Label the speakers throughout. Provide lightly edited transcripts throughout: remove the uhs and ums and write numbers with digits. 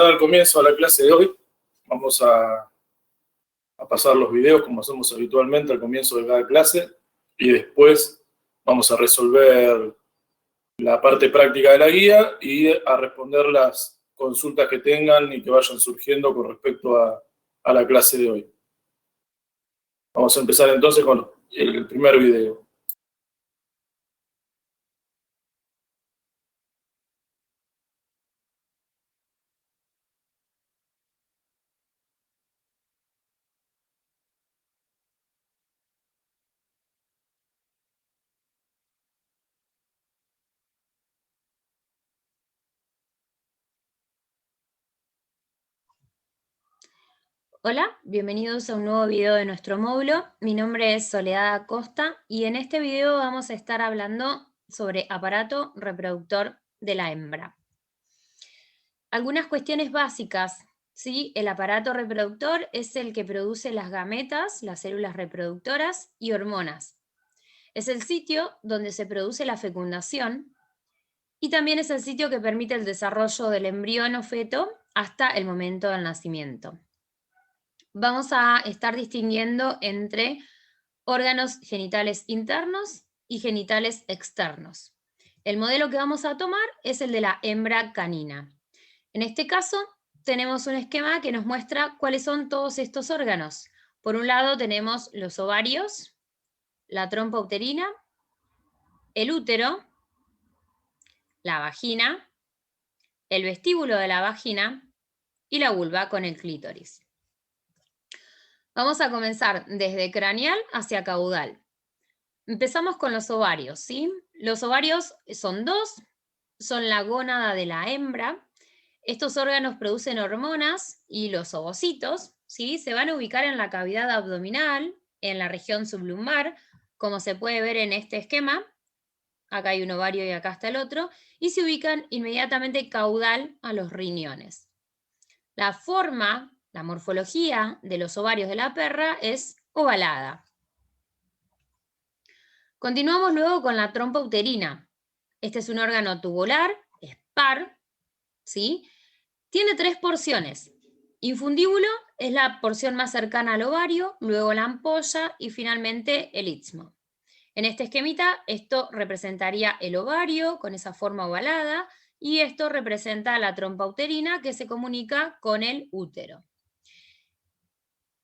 Speaker 1: Al comienzo de la clase de hoy, vamos a pasar los videos como hacemos habitualmente al comienzo de cada clase y después vamos a resolver la parte práctica de la guía y a responder las consultas que tengan y que vayan surgiendo con respecto a la clase de hoy. Vamos a empezar entonces con el primer video.
Speaker 2: Hola, bienvenidos a un nuevo video de nuestro módulo. Mi nombre es Soledad Acosta y en este video vamos a estar hablando sobre aparato reproductor de la hembra. Algunas cuestiones básicas, ¿sí? El aparato reproductor es el que produce las gametas, las células reproductoras y hormonas. Es el sitio donde se produce la fecundación y también es el sitio que permite el desarrollo del embrión o feto hasta el momento del nacimiento. Vamos a estar distinguiendo entre órganos genitales internos y genitales externos. El modelo que vamos a tomar es el de la hembra canina. En este caso, tenemos un esquema que nos muestra cuáles son todos estos órganos. Por un lado tenemos los ovarios, la trompa uterina, el útero, la vagina, el vestíbulo de la vagina y la vulva con el clítoris. Vamos a comenzar desde craneal hacia caudal. Empezamos con los ovarios, ¿sí? Los ovarios son dos, son la gónada de la hembra. Estos órganos producen hormonas y los ovocitos, ¿sí? Se van a ubicar en la cavidad abdominal, en la región sublumbar, como se puede ver en este esquema. Acá hay un ovario y acá está el otro, y se ubican inmediatamente caudal a los riñones. La forma, la morfología de los ovarios de la perra es ovalada. Continuamos luego con la trompa uterina. Este es un órgano tubular, es par, ¿sí? Tiene 3 porciones. Infundíbulo es la porción más cercana al ovario, luego la ampolla y finalmente el istmo. En este esquemita, esto representaría el ovario con esa forma ovalada y esto representa la trompa uterina que se comunica con el útero.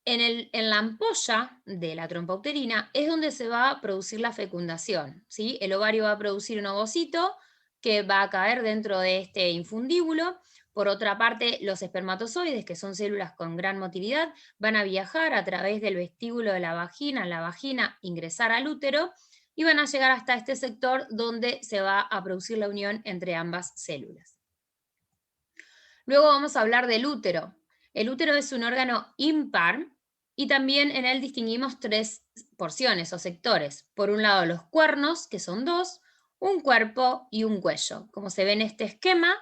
Speaker 2: En la ampolla de la trompa uterina es donde se va a producir la fecundación, ¿sí? El ovario va a producir un ovocito que va a caer dentro de este infundíbulo. Por otra parte, los espermatozoides, que son células con gran motilidad, van a viajar a través del vestíbulo de la vagina ingresar al útero y van a llegar hasta este sector donde se va a producir la unión entre ambas células. Luego vamos a hablar del útero. El útero es un órgano impar y también en él distinguimos 3 porciones o sectores. Por un lado los cuernos, que son 2, un cuerpo y un cuello. Como se ve en este esquema,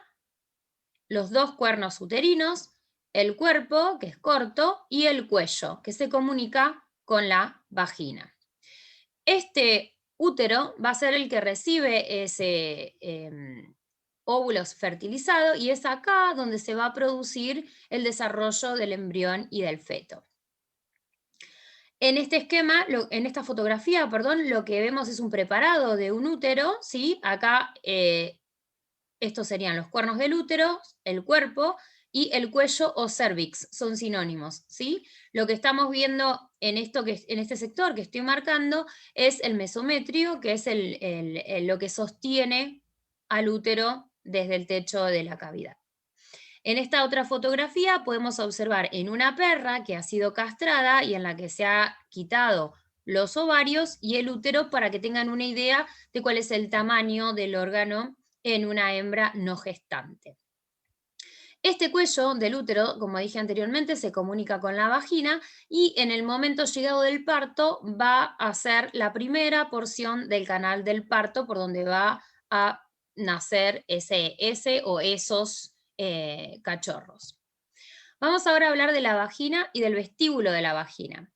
Speaker 2: los 2 cuernos uterinos, el cuerpo, que es corto, y el cuello, que se comunica con la vagina. Este útero va a ser el que recibe ese óvulos fertilizado y es acá donde se va a producir el desarrollo del embrión y del feto. En este esquema, en esta fotografía, perdón, lo que vemos es un preparado de un útero, ¿sí? Acá estos serían los cuernos del útero, el cuerpo y el cuello o cervix, son sinónimos, ¿sí? Lo que estamos viendo en este sector que estoy marcando es el mesometrio, que es lo que sostiene al útero desde el techo de la cavidad. En esta otra fotografía podemos observar en una perra que ha sido castrada y en la que se ha quitado los ovarios y el útero para que tengan una idea de cuál es el tamaño del órgano en una hembra no gestante. Este cuello del útero, como dije anteriormente, se comunica con la vagina y en el momento llegado del parto va a ser la primera porción del canal del parto por donde va a nacer ese o esos cachorros. Vamos ahora a hablar de la vagina y del vestíbulo de la vagina.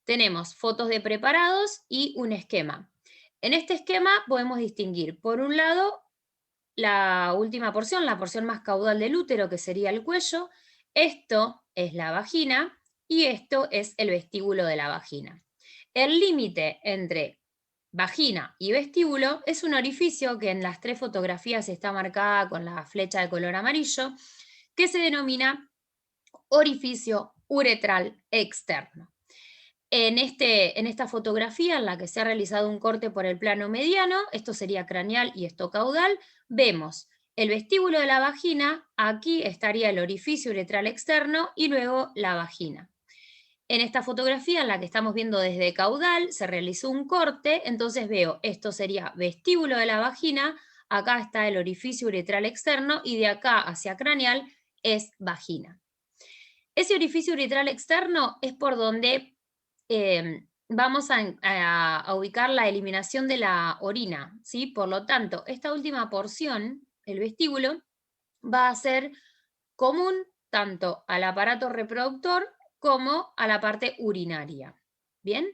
Speaker 2: Tenemos fotos de preparados y un esquema. En este esquema podemos distinguir, por un lado, la última porción, la porción más caudal del útero, que sería el cuello. Esto es la vagina y esto es el vestíbulo de la vagina. El límite entre vagina y vestíbulo es un orificio que en las 3 fotografías está marcada con la flecha de color amarillo, que se denomina orificio uretral externo. En esta fotografía, en la que se ha realizado un corte por el plano mediano, esto sería craneal y esto caudal, vemos el vestíbulo de la vagina, aquí estaría el orificio uretral externo y luego la vagina. En esta fotografía, en la que estamos viendo desde caudal, se realizó un corte, entonces veo, esto sería vestíbulo de la vagina, acá está el orificio uretral externo y de acá hacia craneal es vagina. Ese orificio uretral externo es por donde vamos a ubicar la eliminación de la orina, ¿sí? Por lo tanto, esta última porción, el vestíbulo, va a ser común tanto al aparato reproductor como a la parte urinaria. ¿Bien?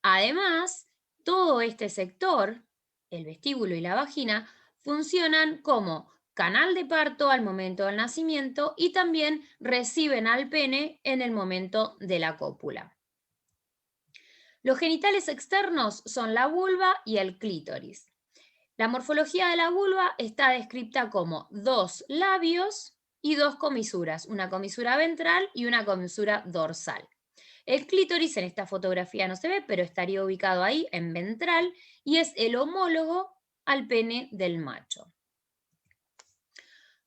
Speaker 2: Además, todo este sector, el vestíbulo y la vagina, funcionan como canal de parto al momento del nacimiento y también reciben al pene en el momento de la cópula. Los genitales externos son la vulva y el clítoris. La morfología de la vulva está descrita como 2 labios y 2 comisuras, una comisura ventral y una comisura dorsal. El clítoris en esta fotografía no se ve, pero estaría ubicado ahí en ventral y es el homólogo al pene del macho.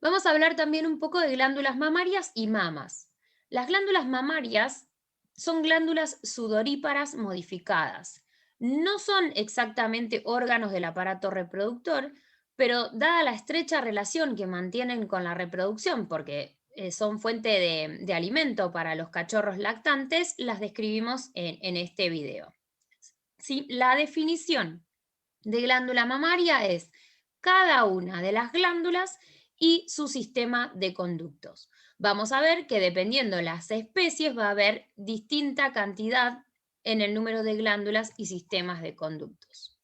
Speaker 2: Vamos a hablar también un poco de glándulas mamarias y mamas. Las glándulas mamarias son glándulas sudoríparas modificadas. No son exactamente órganos del aparato reproductor, pero dada la estrecha relación que mantienen con la reproducción, porque son fuente de alimento para los cachorros lactantes, las describimos en este video. ¿Sí? La definición de glándula mamaria es cada una de las glándulas y su sistema de conductos. Vamos a ver que dependiendo de las especies va a haber distinta cantidad en el número de glándulas y sistemas de conductos.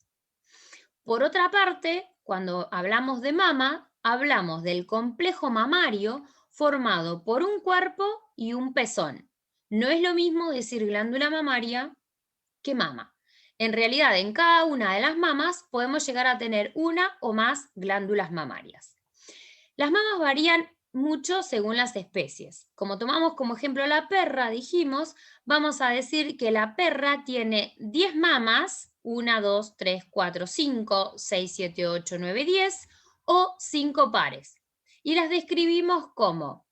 Speaker 2: Por otra parte, cuando hablamos de mama, hablamos del complejo mamario formado por un cuerpo y un pezón. No es lo mismo decir glándula mamaria que mama. En realidad, en cada una de las mamas podemos llegar a tener una o más glándulas mamarias. Las mamas varían mucho según las especies. Como tomamos como ejemplo la perra, dijimos, vamos a decir que la perra tiene 10 mamas, 1, 2, 3, 4, 5, 6, 7, 8, 9, 10, o 5 pares. Y las describimos como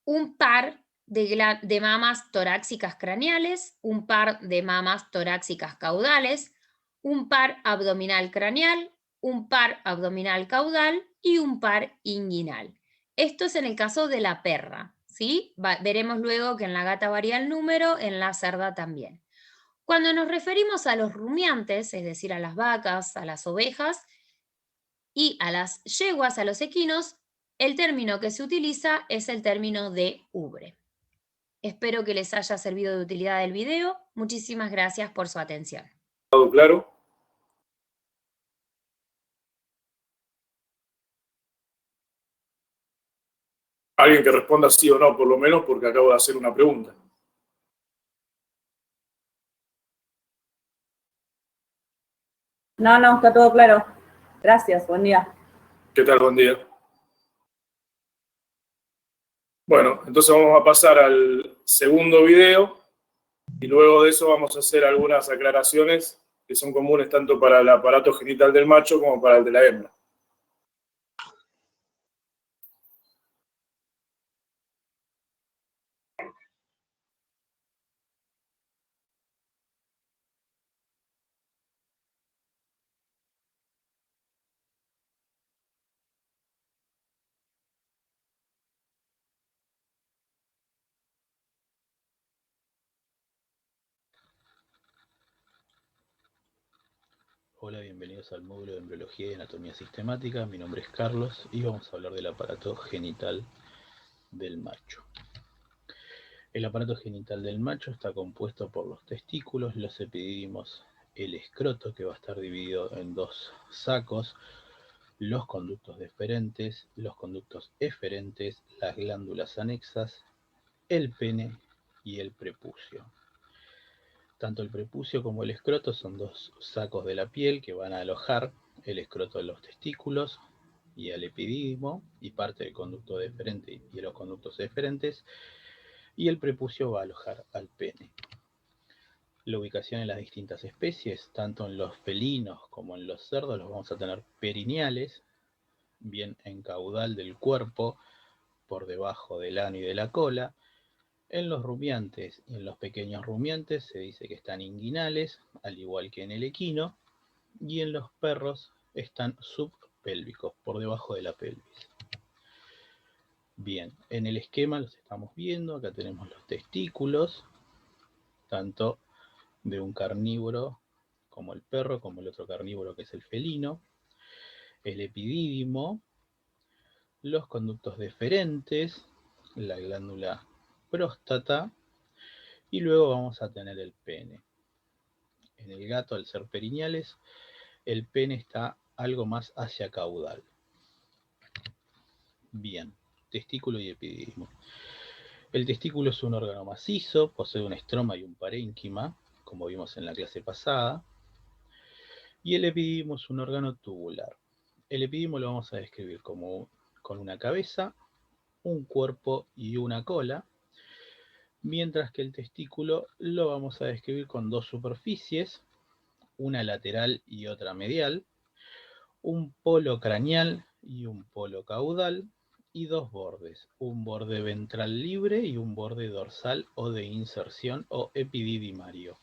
Speaker 2: un par de mamas torácicas craneales, un par de mamas torácicas caudales, un par abdominal craneal, un par abdominal caudal y un par inguinal. Esto es en el caso de la perra, ¿sí? Veremos luego que en la gata varía el número, en la cerda también. Cuando nos referimos a los rumiantes, es decir, a las vacas, a las ovejas y a las yeguas, a los equinos, el término que se utiliza es el término de ubre. Espero que les haya servido de utilidad el video. Muchísimas gracias por su atención.
Speaker 1: Claro. Alguien que responda sí o no, por lo menos, porque acabo de hacer una pregunta.
Speaker 3: No, está todo claro. Gracias, buen día.
Speaker 1: ¿Qué tal? Buen día. Bueno, entonces vamos a pasar al segundo video y luego de eso vamos a hacer algunas aclaraciones que son comunes tanto para el aparato genital del macho como para el de la hembra.
Speaker 4: Hola, bienvenidos al módulo de embriología y anatomía sistemática. Mi nombre es Carlos y vamos a hablar del aparato genital del macho. El aparato genital del macho está compuesto por los testículos, los epidídimos, el escroto, que va a estar dividido en 2 sacos, los conductos deferentes, los conductos eferentes, las glándulas anexas, el pene y el prepucio. Tanto el prepucio como el escroto son dos sacos de la piel que van a alojar el escroto de los testículos y al epidídimo y parte del conducto deferente y de los conductos eferentes, y el prepucio va a alojar al pene. La ubicación en las distintas especies, tanto en los felinos como en los cerdos, los vamos a tener perineales, bien en caudal del cuerpo, por debajo del ano y de la cola. En los rumiantes y en los pequeños rumiantes se dice que están inguinales, al igual que en el equino, y en los perros están subpélvicos, por debajo de la pelvis. Bien, en el esquema los estamos viendo, acá tenemos los testículos, tanto de un carnívoro como el perro, como el otro carnívoro que es el felino, el epidídimo, los conductos deferentes, la glándula próstata, y luego vamos a tener el pene. En el gato, al ser perineales, el pene está algo más hacia caudal. Bien, testículo y epidídimo. El testículo es un órgano macizo, posee un estroma y un parénquima, como vimos en la clase pasada, y el epidídimo es un órgano tubular. El epidídimo lo vamos a describir como con una cabeza, un cuerpo y una cola, mientras que el testículo lo vamos a describir con dos superficies, una lateral y otra medial, un polo craneal y un polo caudal, y dos bordes, un borde ventral libre y un borde dorsal o de inserción o epididymario.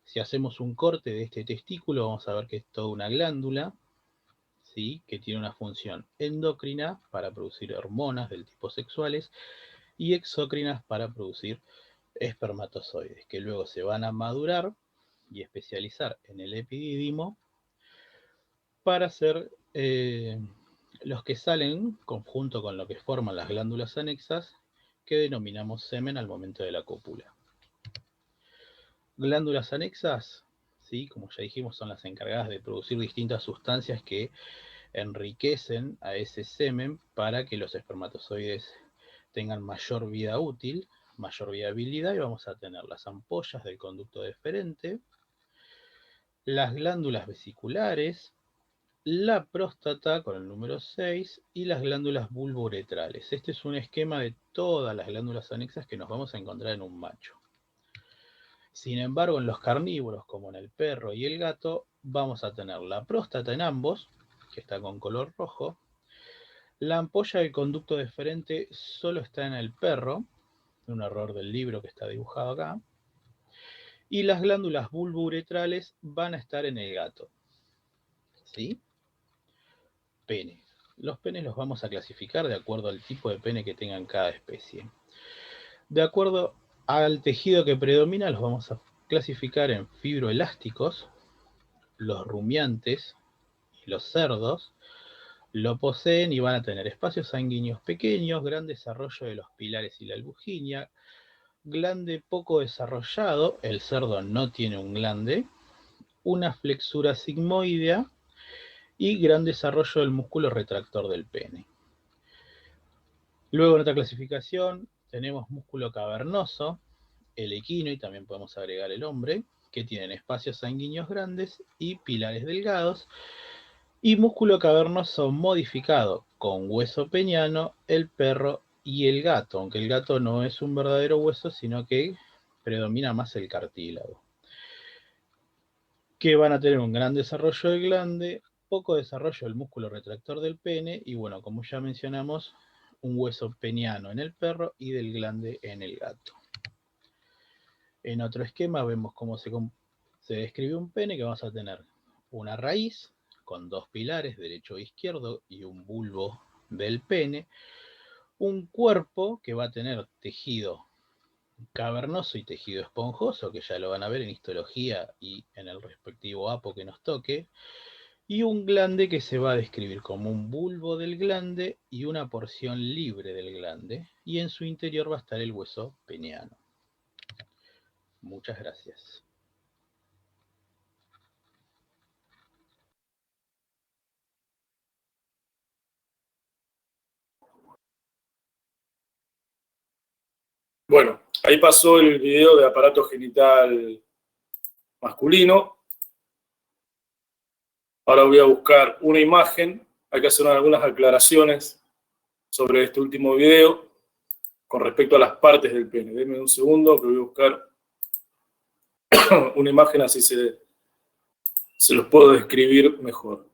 Speaker 4: Si hacemos un corte de este testículo, vamos a ver que es toda una glándula, ¿sí?, que tiene una función endocrina para producir hormonas del tipo sexuales y exócrinas para producir espermatozoides, que luego se van a madurar y especializar en el epidídimo para ser los que salen conjunto con lo que forman las glándulas anexas, que denominamos semen al momento de la cópula. Glándulas anexas, ¿sí?, como ya dijimos, son las encargadas de producir distintas sustancias que enriquecen a ese semen para que los espermatozoides tengan mayor vida útil, mayor viabilidad, y vamos a tener las ampollas del conducto deferente, las glándulas vesiculares, la próstata con el número 6 y las glándulas bulbouretrales. Este es un esquema de todas las glándulas anexas que nos vamos a encontrar en un macho. Sin embargo, en los carnívoros, como en el perro y el gato, vamos a tener la próstata en ambos, que está con color rojo. La ampolla del conducto deferente solo está en el perro, un error del libro que está dibujado acá. Y las glándulas bulbouretrales van a estar en el gato. ¿Sí? Pene. Los penes los vamos a clasificar de acuerdo al tipo de pene que tengan cada especie. De acuerdo al tejido que predomina, los vamos a clasificar en fibroelásticos. Los rumiantes y los cerdos lo poseen y van a tener espacios sanguíneos pequeños, gran desarrollo de los pilares y la albuginia, glande poco desarrollado, el cerdo no tiene un glande, una flexura sigmoidea y gran desarrollo del músculo retractor del pene. Luego en otra clasificación tenemos músculo cavernoso, el equino, y también podemos agregar el hombre, que tienen espacios sanguíneos grandes y pilares delgados, y músculo cavernoso modificado con hueso peniano, el perro y el gato, aunque el gato no es un verdadero hueso, sino que predomina más el cartílago, que van a tener un gran desarrollo del glande, poco desarrollo del músculo retractor del pene, y bueno, como ya mencionamos, un hueso peniano en el perro y del glande en el gato. En otro esquema vemos cómo se describe un pene, que vamos a tener una raíz con dos pilares, derecho e izquierdo, y un bulbo del pene, un cuerpo que va a tener tejido cavernoso y tejido esponjoso, que ya lo van a ver en histología y en el respectivo apo que nos toque, y un glande que se va a describir como un bulbo del glande y una porción libre del glande, y en su interior va a estar el hueso peniano. Muchas gracias.
Speaker 1: Bueno, ahí pasó el video de aparato genital masculino. Ahora voy a buscar una imagen. Hay que hacer algunas aclaraciones sobre este último video con respecto a las partes del pene. Denme un segundo que voy a buscar una imagen, así se los puedo describir mejor.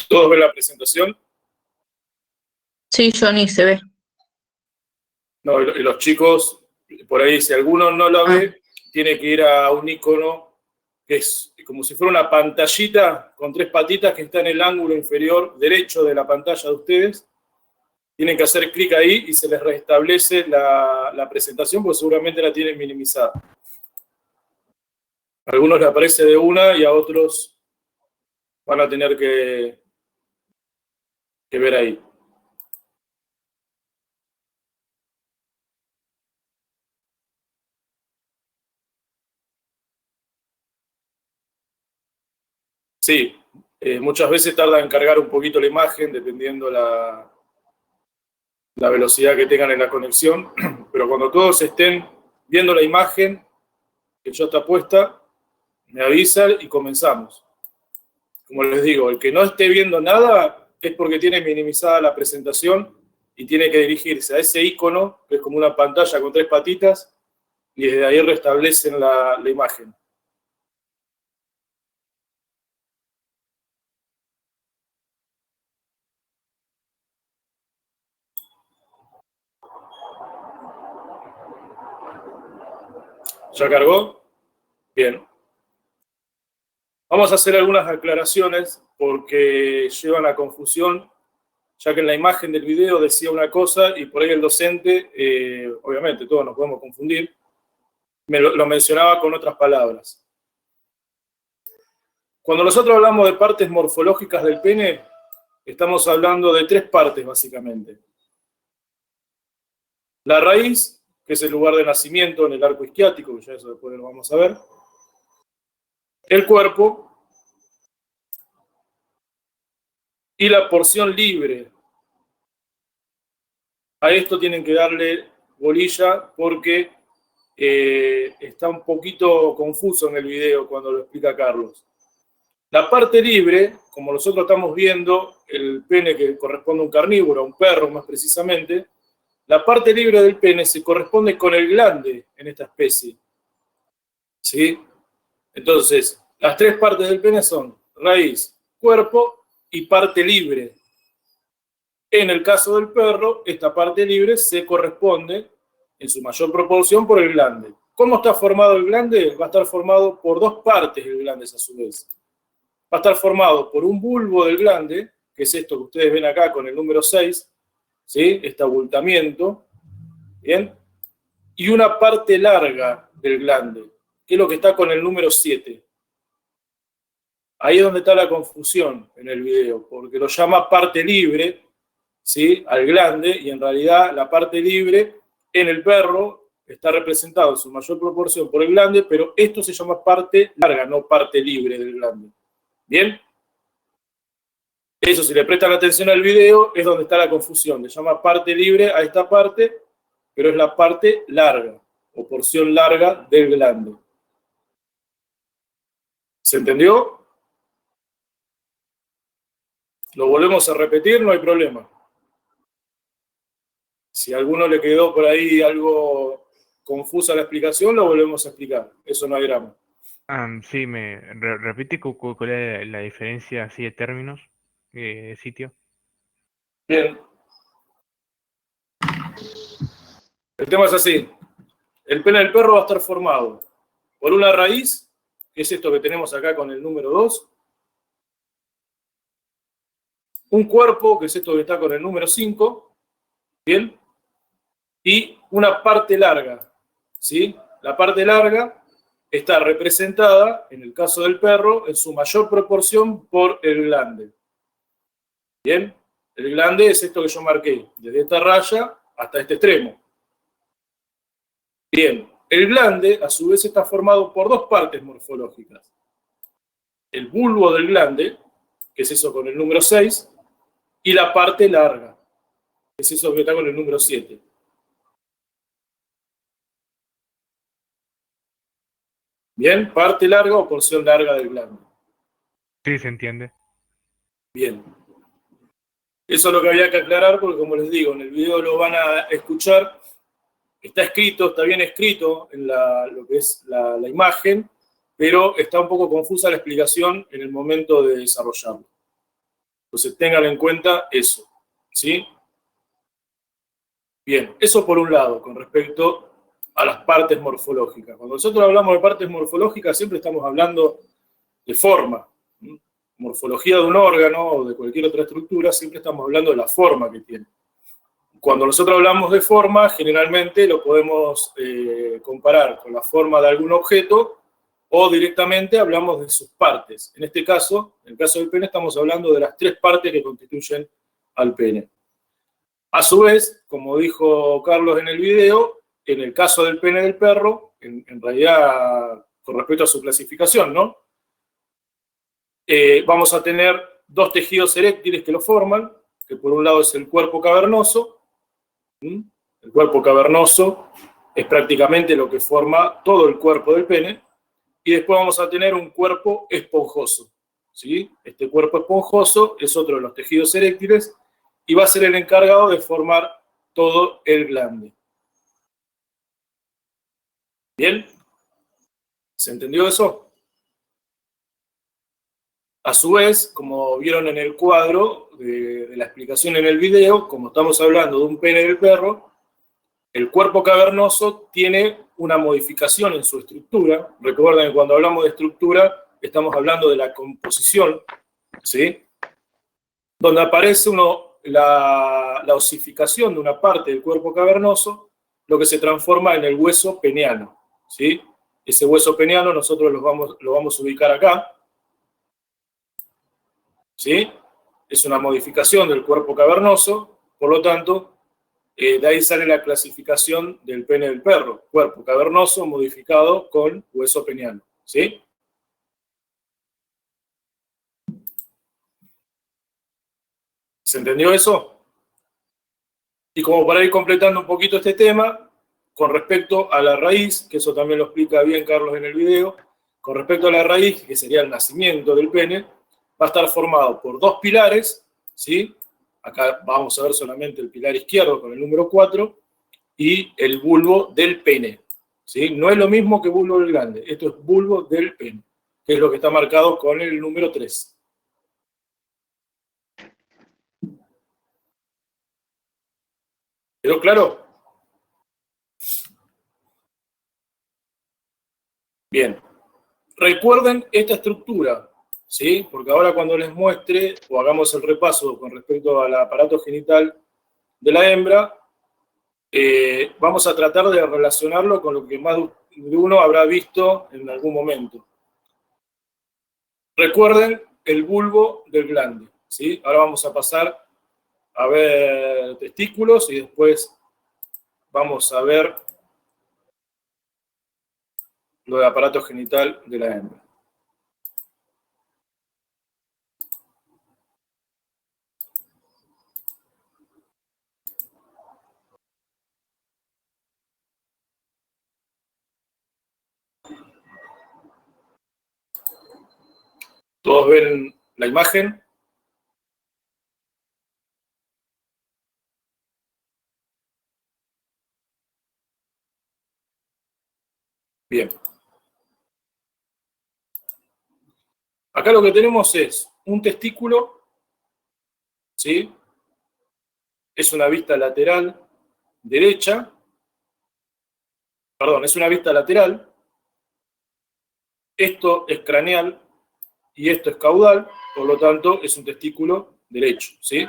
Speaker 1: ¿Todos ven la presentación?
Speaker 5: Sí, Johnny, se ve.
Speaker 1: No, y los chicos, por ahí, si alguno no lo ve, tiene que ir a un icono que es como si fuera una pantallita con 3 patitas que está en el ángulo inferior derecho de la pantalla de ustedes. Tienen que hacer clic ahí y se les restablece la presentación porque seguramente la tienen minimizada. A algunos les aparece de una y a otros van a tener que ver ahí. Sí, muchas veces tarda en cargar un poquito la imagen, dependiendo la velocidad que tengan en la conexión, pero cuando todos estén viendo la imagen que ya está puesta, me avisan y comenzamos. Como les digo, el que no esté viendo nada es porque tiene minimizada la presentación y tiene que dirigirse a ese icono, que es como una pantalla con 3 patitas, y desde ahí restablecen la imagen. ¿Ya cargó? Bien. Vamos a hacer algunas aclaraciones porque llevan a confusión, ya que en la imagen del video decía una cosa y por ahí el docente, obviamente todos nos podemos confundir, lo mencionaba con otras palabras. Cuando nosotros hablamos de partes morfológicas del pene, estamos hablando de 3 partes básicamente. La raíz, que es el lugar de nacimiento en el arco isquiático, que ya eso después lo vamos a ver. El cuerpo y la porción libre. A esto tienen que darle bolilla porque está un poquito confuso en el video cuando lo explica Carlos. La parte libre, como nosotros estamos viendo, el pene que corresponde a un carnívoro, a un perro más precisamente, la parte libre del pene se corresponde con el glande en esta especie. ¿Sí? Entonces, las 3 partes del pene son raíz, cuerpo y parte libre. En el caso del perro, esta parte libre se corresponde en su mayor proporción por el glande. ¿Cómo está formado el glande? Va a estar formado por 2 partes del glande a su vez. Va a estar formado por un bulbo del glande, que es esto que ustedes ven acá con el número 6, ¿sí? Este abultamiento, ¿bien? Y una parte larga del glande, que es lo que está con el número 7. Ahí es donde está la confusión en el video, porque lo llama parte libre, ¿sí? Al glande, y en realidad la parte libre en el perro está representado en su mayor proporción por el glande, pero esto se llama parte larga, no parte libre del glande. ¿Bien? Eso, si le prestan atención al video, es donde está la confusión. Le llama parte libre a esta parte, pero es la parte larga, o porción larga del glande. ¿Se entendió? Lo volvemos a repetir, no hay problema. Si a alguno le quedó por ahí algo confusa la explicación, lo volvemos a explicar. Eso no hay drama.
Speaker 6: Sí, repite cuál es la diferencia así de términos de sitio.
Speaker 1: Bien. El tema es así. El pene del perro va a estar formado por una raíz, que es esto que tenemos acá con el número 2, un cuerpo, que es esto que está con el número 5, ¿bien? Y una parte larga, ¿sí? La parte larga está representada, en el caso del perro, en su mayor proporción por el glande. ¿Bien? El glande es esto que yo marqué, desde esta raya hasta este extremo. Bien, el glande, a su vez, está formado por dos partes morfológicas. El bulbo del glande, que es eso con el número 6, y la parte larga, que es eso que está con el número 7. Bien, parte larga o porción larga del glande.
Speaker 6: Sí, se entiende.
Speaker 1: Bien. Eso es lo que había que aclarar porque, como les digo, en el video lo van a escuchar. Está escrito, está bien escrito en lo que es la imagen, pero está un poco confusa la explicación en el momento de desarrollarlo. Entonces tengan en cuenta eso, ¿sí? Bien, eso por un lado, con respecto a las partes morfológicas. Cuando nosotros hablamos de partes morfológicas, siempre estamos hablando de forma. Morfología de un órgano o de cualquier otra estructura, siempre estamos hablando de la forma que tiene. Cuando nosotros hablamos de forma, generalmente lo podemos comparar con la forma de algún objeto o directamente hablamos de sus partes. En este caso, en el caso del pene, estamos hablando de las tres partes que constituyen al pene. A su vez, como dijo Carlos en el video, en el caso del pene del perro, en realidad con respecto a su clasificación, ¿no? Vamos a tener dos tejidos eréctiles que lo forman, que por un lado es el cuerpo cavernoso. El cuerpo cavernoso es prácticamente lo que forma todo el cuerpo del pene. Y después vamos a tener un cuerpo esponjoso, ¿sí? Este cuerpo esponjoso es otro de los tejidos eréctiles y va a ser el encargado de formar todo el glande. ¿Bien? ¿Se entendió eso? A su vez, como vieron en el cuadro de la explicación en el video, como estamos hablando de un pene del perro, el cuerpo cavernoso tiene una modificación en su estructura. Recuerden que cuando hablamos de estructura, estamos hablando de la composición, ¿sí? Donde aparece la osificación de una parte del cuerpo cavernoso, lo que se transforma en el hueso peniano, ¿sí? Ese hueso peniano nosotros lo vamos a ubicar acá, ¿sí? Es una modificación del cuerpo cavernoso, por lo tanto, de ahí sale la clasificación del pene del perro, cuerpo cavernoso modificado con hueso peniano, ¿sí? ¿Se entendió eso? Y como para ir completando un poquito este tema, con respecto a la raíz, que eso también lo explica bien Carlos en el video, con respecto a la raíz, que sería el nacimiento del pene, va a estar formado por dos pilares, ¿sí? Acá vamos a ver solamente el pilar izquierdo con el número 4 y el bulbo del pene, ¿sí? No es lo mismo que bulbo del glande, esto es bulbo del pene, que es lo que está marcado con el número 3. ¿Quedó claro? Bien. Recuerden esta estructura, ¿sí? Porque ahora cuando les muestre o hagamos el repaso con respecto al aparato genital de la hembra, vamos a tratar de relacionarlo con lo que más de uno habrá visto en algún momento. Recuerden el bulbo del glande, ¿sí? Ahora vamos a pasar a ver testículos y después vamos a ver lo del aparato genital de la hembra. ¿Todos ven la imagen? Bien. Acá lo que tenemos es un testículo, ¿sí? Es una vista lateral derecha, perdón, es una vista lateral, esto es craneal y esto es caudal, por lo tanto es un testículo derecho, ¿sí?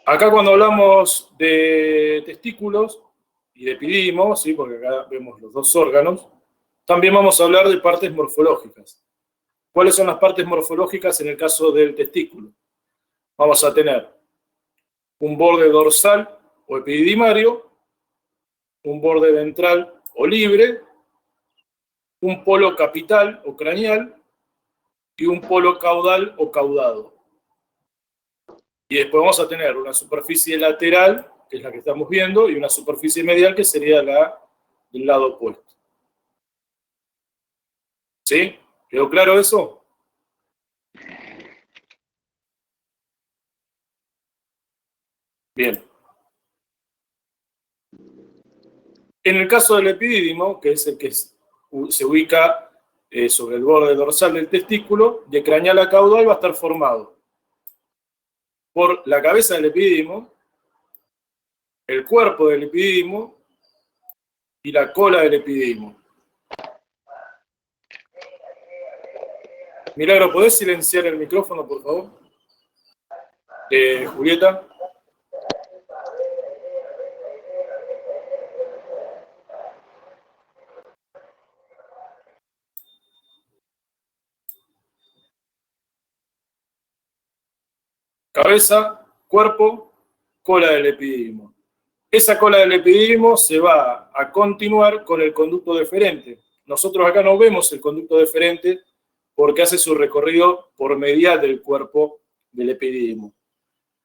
Speaker 1: Acá cuando hablamos de testículos y de epidídimo, ¿sí? Porque acá vemos los dos órganos, también vamos a hablar de partes morfológicas. ¿Cuáles son las partes morfológicas en el caso del testículo? Vamos a tener un borde dorsal o epididimario, un borde ventral o libre, un polo capital o craneal y un polo caudal o caudado. Y después vamos a tener una superficie lateral, que es la que estamos viendo, y una superficie medial, que sería la del lado opuesto. ¿Sí? ¿Quedó claro eso? Bien. En el caso del epidídimo, que es el que se ubica sobre el borde dorsal del testículo, de craneal a caudal va a estar formado por la cabeza del epidídimo, el cuerpo del epidídimo y la cola del epidídimo. Milagro, ¿podés silenciar el micrófono, por favor? Julieta. Cabeza, cuerpo, cola del epidídimo. Esa cola del epidídimo se va a continuar con el conducto deferente. Nosotros acá no vemos el conducto deferente porque hace su recorrido por medial del cuerpo del epidídimo.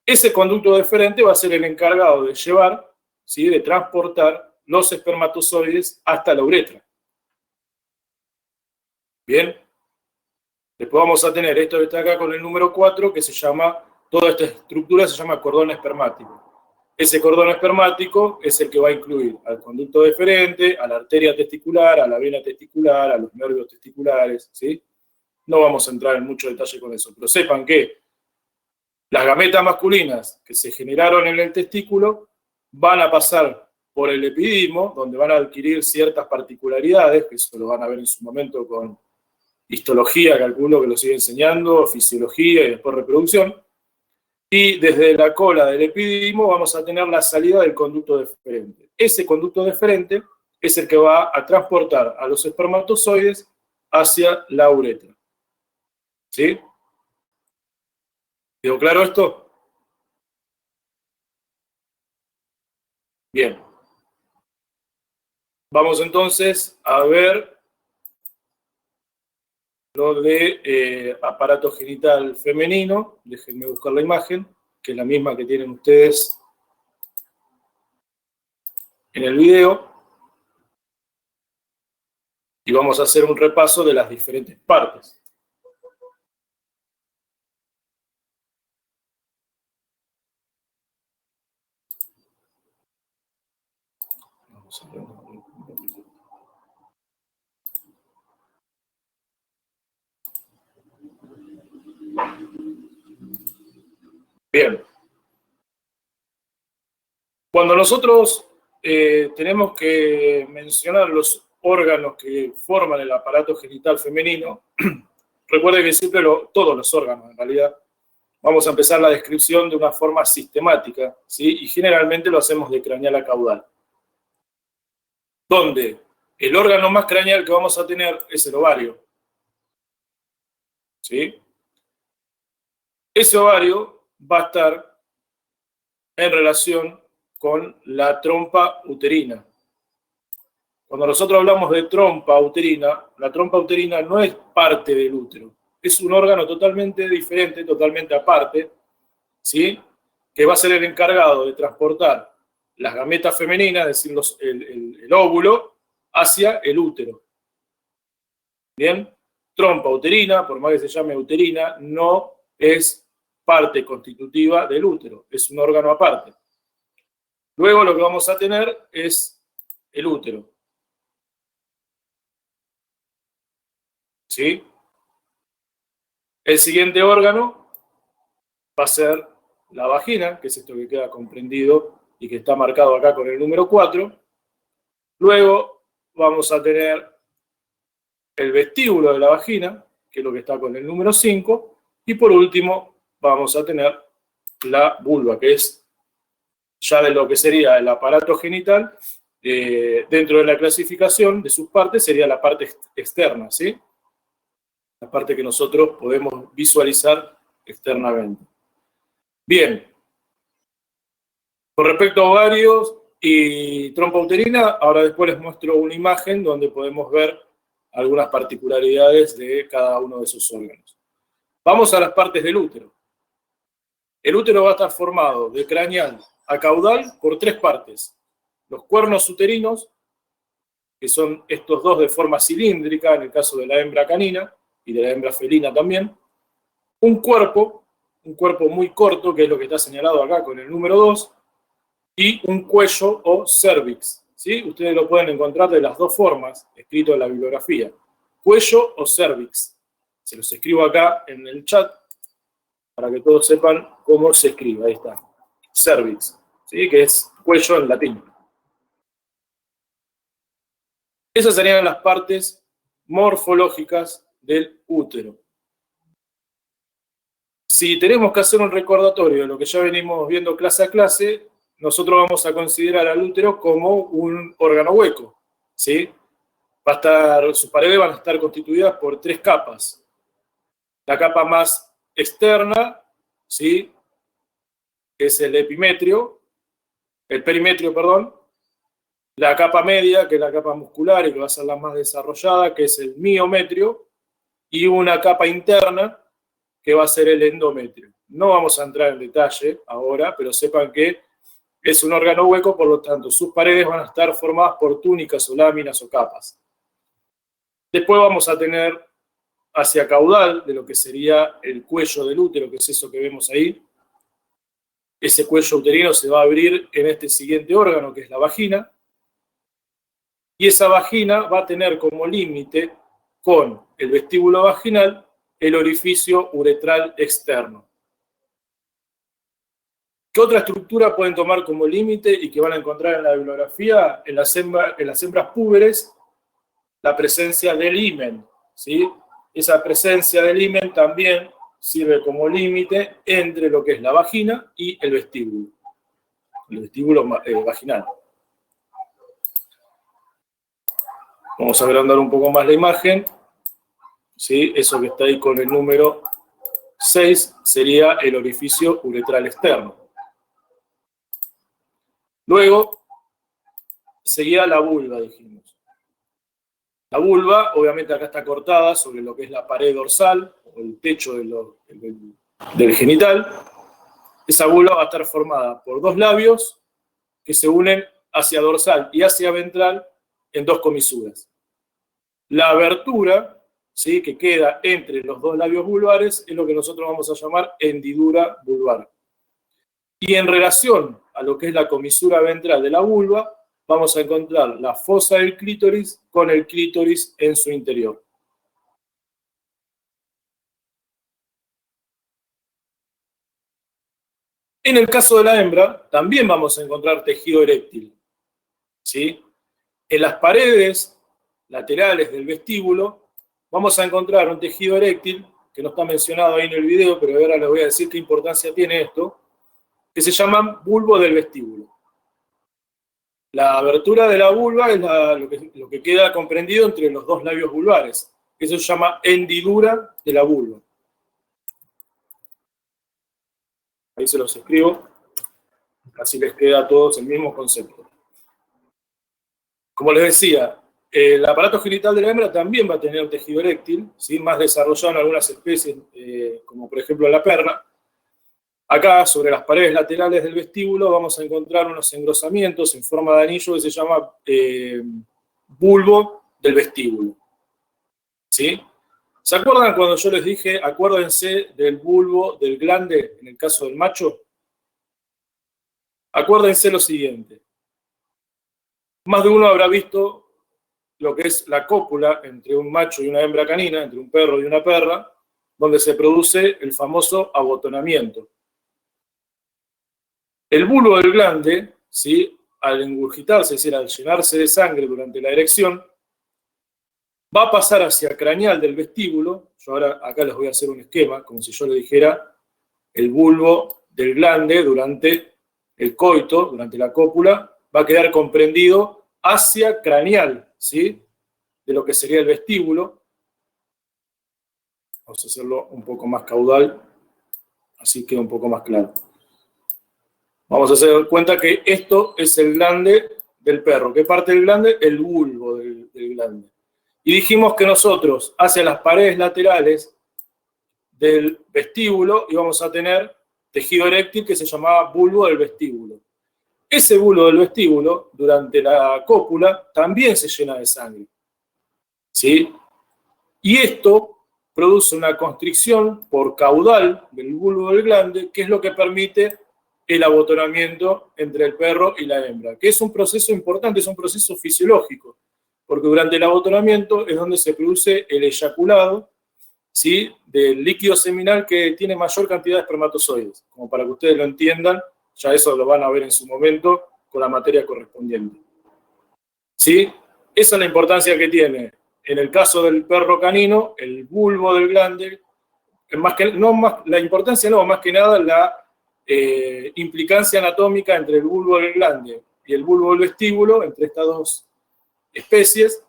Speaker 1: Ese conducto deferente va a ser el encargado de llevar, ¿sí?, de transportar los espermatozoides hasta la uretra. Bien. Después vamos a tener esto que está acá con el número 4, que se llama, toda esta estructura se llama cordón espermático. Ese cordón espermático es el que va a incluir al conducto deferente, a la arteria testicular, a la vena testicular, a los nervios testiculares, ¿sí? No vamos a entrar en mucho detalle con eso, pero sepan que las gametas masculinas que se generaron en el testículo van a pasar por el epidídimo, donde van a adquirir ciertas particularidades, que eso lo van a ver en su momento con histología, calculo que lo sigue enseñando, fisiología y después reproducción. Y desde la cola del epidídimo vamos a tener la salida del conducto deferente. Ese conducto deferente es el que va a transportar a los espermatozoides hacia la uretra. ¿Sí? ¿Quedó claro esto? Bien. Vamos entonces a ver lo de aparato genital femenino. Déjenme buscar la imagen, que es la misma que tienen ustedes en el video. Y vamos a hacer un repaso de las diferentes partes. Vamos a ver. Bien. Cuando nosotros tenemos que mencionar los órganos que forman el aparato genital femenino, recuerden que siempre todos los órganos, en realidad, vamos a empezar la descripción de una forma sistemática, ¿sí? Y generalmente lo hacemos de craneal a caudal. Donde el órgano más craneal que vamos a tener es el ovario. ¿Sí? Ese ovario va a estar en relación con la trompa uterina. Cuando nosotros hablamos de trompa uterina, la trompa uterina no es parte del útero. Es un órgano totalmente diferente, totalmente aparte, ¿sí?, que va a ser el encargado de transportar las gametas femeninas, es decir, el óvulo, hacia el útero. Bien, trompa uterina, por más que se llame uterina, no es parte constitutiva del útero, es un órgano aparte. Luego lo que vamos a tener es el útero. ¿Sí? El siguiente órgano va a ser la vagina, que es esto que queda comprendido y que está marcado acá con el número 4. Luego vamos a tener el vestíbulo de la vagina, que es lo que está con el número 5. Y por último vamos a tener la vulva, que es ya de lo que sería el aparato genital. Dentro de la clasificación de sus partes sería la parte externa, ¿sí? La parte que nosotros podemos visualizar externamente. Bien. Con respecto a ovarios y trompa uterina, ahora después les muestro una imagen donde podemos ver algunas particularidades de cada uno de esos órganos. Vamos a las partes del útero. El útero va a estar formado de craneal a caudal por 3 partes. Los cuernos uterinos, que son estos dos de forma cilíndrica, en el caso de la hembra canina y de la hembra felina también. Un cuerpo muy corto, que es lo que está señalado acá con el número 2, y un cuello o cervix, ¿sí? Ustedes lo pueden encontrar de las dos formas, escrito en la bibliografía. Cuello o cervix. Se los escribo acá en el chat para que todos sepan cómo se escribe. Ahí está. Cervix, ¿sí? Que es cuello en latín. Esas serían las partes morfológicas del útero. Si tenemos que hacer un recordatorio de lo que ya venimos viendo clase a clase, nosotros vamos a considerar al útero como un órgano hueco, ¿sí? Sus paredes van a estar constituidas por 3 capas. La capa más externa, ¿sí? Que es el perimetrio, perdón. La capa media, que es la capa muscular y que va a ser la más desarrollada, que es el miometrio. Y una capa interna, que va a ser el endometrio. No vamos a entrar en detalle ahora, pero sepan que es un órgano hueco, por lo tanto, sus paredes van a estar formadas por túnicas o láminas o capas. Después vamos a tener hacia caudal, de lo que sería el cuello del útero, que es eso que vemos ahí. Ese cuello uterino se va a abrir en este siguiente órgano, que es la vagina. Y esa vagina va a tener como límite con el vestíbulo vaginal el orificio uretral externo. ¿Qué otra estructura pueden tomar como límite y que van a encontrar en la bibliografía? En las hembras púberes, la presencia del himen, ¿sí? Esa presencia del himen también sirve como límite entre lo que es la vagina y el vestíbulo vaginal. Vamos a agrandar un poco más la imagen, ¿sí? Eso que está ahí con el número 6 sería el orificio uretral externo. Luego seguía la vulva, dijimos. La vulva, obviamente acá está cortada sobre lo que es la pared dorsal, o el techo del genital. Esa vulva va a estar formada por 2 labios que se unen hacia dorsal y hacia ventral en 2 comisuras. La abertura, ¿sí?, que queda entre los 2 labios vulvares es lo que nosotros vamos a llamar hendidura vulvar. Y en relación a lo que es la comisura ventral de la vulva, vamos a encontrar la fosa del clítoris con el clítoris en su interior. En el caso de la hembra, también vamos a encontrar tejido eréctil, ¿sí? En las paredes laterales del vestíbulo vamos a encontrar un tejido eréctil, que no está mencionado ahí en el video, pero ahora les voy a decir qué importancia tiene esto, que se llaman bulbo del vestíbulo. La abertura de la vulva es lo que queda comprendido entre los 2 labios vulvares. Eso se llama hendidura de la vulva. Ahí se los escribo, así les queda a todos el mismo concepto. Como les decía, el aparato genital de la hembra también va a tener un tejido eréctil, ¿sí?, más desarrollado en algunas especies, como por ejemplo la perla. Acá, sobre las paredes laterales del vestíbulo, vamos a encontrar unos engrosamientos en forma de anillo que se llama bulbo del vestíbulo, ¿sí? ¿Se acuerdan cuando yo les dije, acuérdense del bulbo del glande en el caso del macho? Acuérdense lo siguiente. Más de uno habrá visto lo que es la cópula entre un macho y una hembra canina, entre un perro y una perra, donde se produce el famoso abotonamiento. El bulbo del glande, ¿sí?, al engurgitarse, es decir, al llenarse de sangre durante la erección, va a pasar hacia craneal del vestíbulo. Yo ahora acá les voy a hacer un esquema, como si yo le dijera el bulbo del glande durante el coito, durante la cópula, va a quedar comprendido hacia craneal, ¿sí?, de lo que sería el vestíbulo. Vamos a hacerlo un poco más caudal, así queda un poco más claro. Vamos a hacer cuenta que esto es el glande del perro. ¿Qué parte del glande? El bulbo del glande. Y dijimos que nosotros, hacia las paredes laterales del vestíbulo, íbamos a tener tejido eréctil que se llamaba bulbo del vestíbulo. Ese bulbo del vestíbulo, durante la cópula, también se llena de sangre, ¿sí? Y esto produce una constricción por caudal del bulbo del glande, que es lo que permite el abotonamiento entre el perro y la hembra, que es un proceso importante, es un proceso fisiológico, porque durante el abotonamiento es donde se produce el eyaculado, ¿sí?, del líquido seminal que tiene mayor cantidad de espermatozoides. Como para que ustedes lo entiendan, ya eso lo van a ver en su momento con la materia correspondiente. ¿Sí? Esa es la importancia que tiene. En el caso del perro canino, el bulbo del glande, más que nada la implicancia anatómica entre el bulbo del glande y el bulbo del vestíbulo, entre estas dos especies,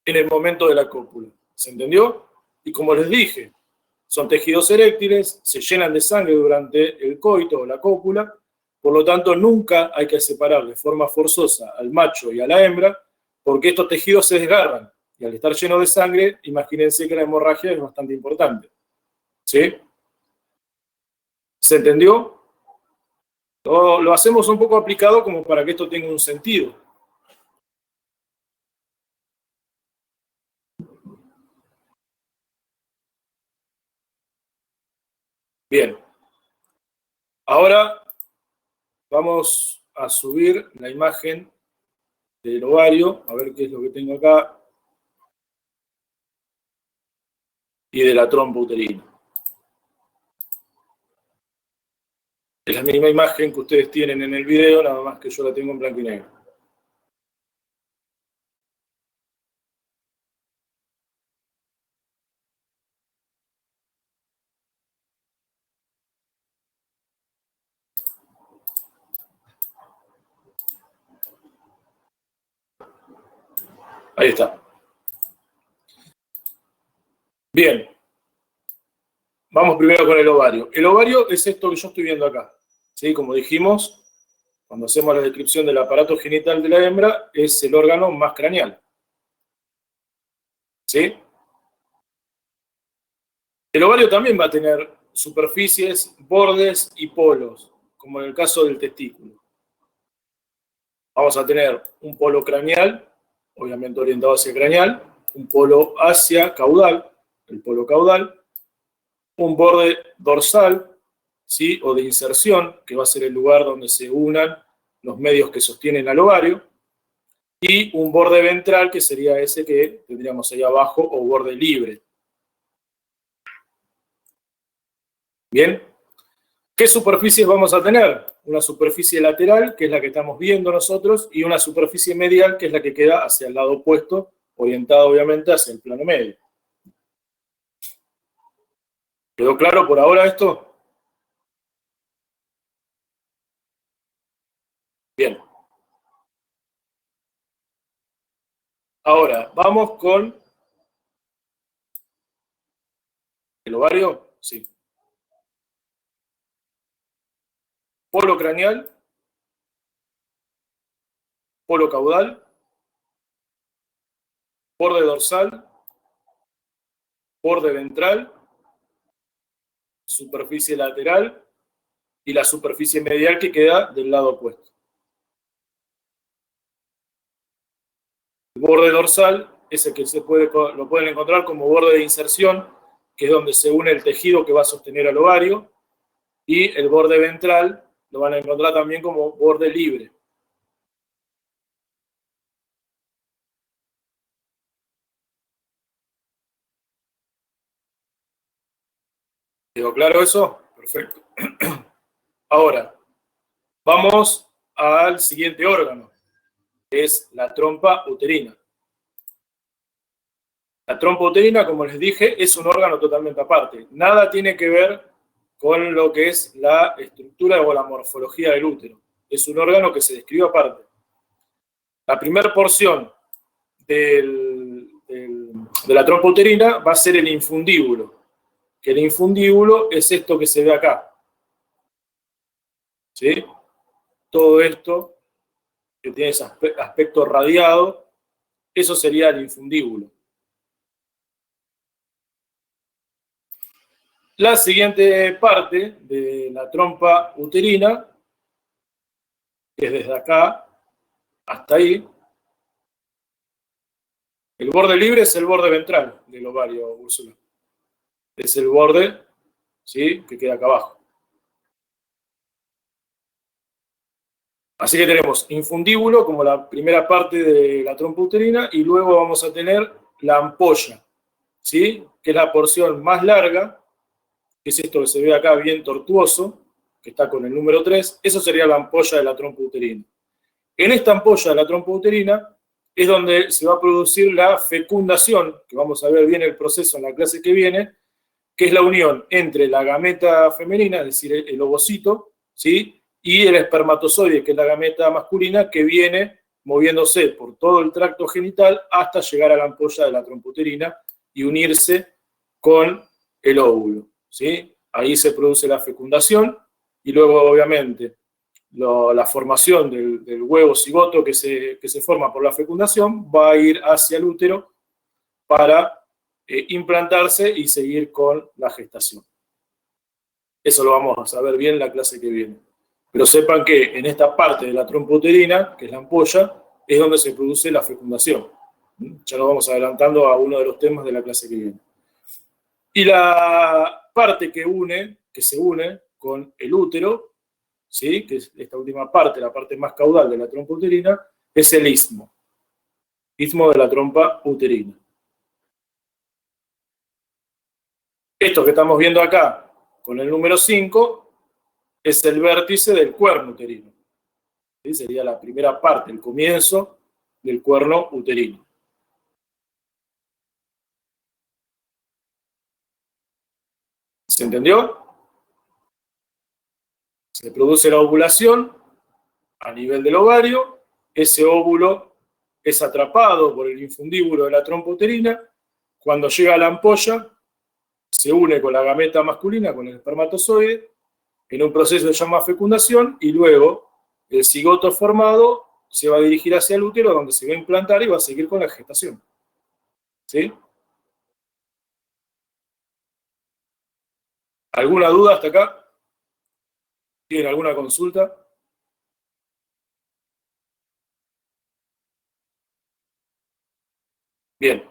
Speaker 1: en el momento de la cópula. ¿Se entendió? Y como les dije, son tejidos eréctiles, se llenan de sangre durante el coito o la cópula, por lo tanto nunca hay que separar de forma forzosa al macho y a la hembra, porque estos tejidos se desgarran, y al estar llenos de sangre, imagínense que la hemorragia es bastante importante. ¿Sí? ¿Se entendió? Lo hacemos un poco aplicado como para que esto tenga un sentido. Bien. Ahora vamos a subir la imagen del ovario, a ver qué es lo que tengo acá, y de la trompa uterina. Es la misma imagen que ustedes tienen en el video, nada más que yo la tengo en blanco y negro. Ahí está. Bien. Vamos primero con el ovario. El ovario es esto que yo estoy viendo acá. ¿Sí? Como dijimos, cuando hacemos la descripción del aparato genital de la hembra, es el órgano más craneal. ¿Sí? El ovario también va a tener superficies, bordes y polos, como en el caso del testículo. Vamos a tener un polo craneal, obviamente orientado hacia craneal, un polo hacia caudal, el polo caudal, un borde dorsal, ¿sí?, o de inserción, que va a ser el lugar donde se unan los medios que sostienen al ovario, y un borde ventral, que sería ese que tendríamos ahí abajo, o borde libre. Bien. ¿Qué superficies vamos a tener? Una superficie lateral, que es la que estamos viendo nosotros, y una superficie medial, que es la que queda hacia el lado opuesto, orientada obviamente hacia el plano medio. ¿Quedó claro por ahora esto? Bien. Ahora, vamos con el ovario. Sí. Polo craneal, polo caudal, borde dorsal, borde ventral, superficie lateral y la superficie medial que queda del lado opuesto. El borde dorsal es el que lo pueden encontrar como borde de inserción, que es donde se une el tejido que va a sostener al ovario, y el borde ventral lo van a encontrar también como borde libre. ¿Quedó claro eso? Perfecto. Ahora, Vamos al siguiente órgano, que es la trompa uterina. La trompa uterina, como les dije, es un órgano totalmente aparte. Nada tiene que ver con lo que es la estructura o la morfología del útero. Es un órgano que se describe aparte. La primera porción de la trompa uterina va a ser el infundíbulo, que el infundíbulo es esto que se ve acá. ¿Sí? Todo esto que tiene ese aspecto radiado, eso sería el infundíbulo. La siguiente parte de la trompa uterina, que es desde acá hasta ahí, el borde libre es el borde ventral del ovario, Úrsula. Es el borde, ¿sí?, que queda acá abajo. Así que tenemos infundíbulo como la primera parte de la trompa uterina y luego vamos a tener la ampolla, ¿sí?, que es la porción más larga, que es esto que se ve acá bien tortuoso, que está con el número 3, eso sería la ampolla de la trompa uterina. En esta ampolla de la trompa uterina es donde se va a producir la fecundación, que vamos a ver bien el proceso en la clase que viene, que es la unión entre la gameta femenina, es decir, el ovocito, ¿sí?, y el espermatozoide, que es la gameta masculina, que viene moviéndose por todo el tracto genital hasta llegar a la ampolla de la trompa uterina y unirse con el óvulo, ¿sí? Ahí se produce la fecundación y luego, obviamente, la formación del huevo cigoto que se forma por la fecundación va a ir hacia el útero para implantarse y seguir con la gestación. Eso lo vamos a ver bien en la clase que viene. Pero sepan que en esta parte de la trompa uterina, que es la ampolla, es donde se produce la fecundación. Ya nos vamos adelantando a uno de los temas de la clase que viene. Y la parte que se une con el útero, ¿sí?, que es esta última parte, la parte más caudal de la trompa uterina, es el istmo. Istmo de la trompa uterina. Esto que estamos viendo acá, con el número 5, es el vértice del cuerno uterino. ¿Sí? Sería la primera parte, el comienzo del cuerno uterino. ¿Se entendió? Se produce la ovulación a nivel del ovario, ese óvulo es atrapado por el infundíbulo de la trompa uterina, cuando llega a la ampolla, se une con la gameta masculina, con el espermatozoide, en un proceso que se llama fecundación, y luego el cigoto formado se va a dirigir hacia el útero, donde se va a implantar y va a seguir con la gestación. ¿Sí? ¿Alguna duda hasta acá? ¿Tienen alguna consulta? Bien.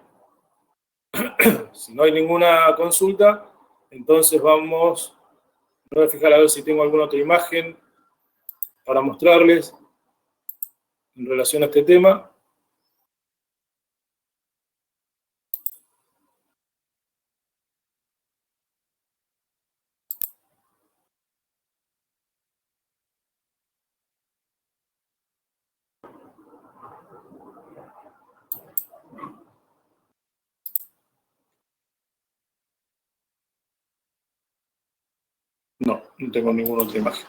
Speaker 1: Si no hay ninguna consulta, entonces vamos, me voy a fijar a ver si tengo alguna otra imagen para mostrarles en relación a este tema. No, no tengo ninguna otra imagen.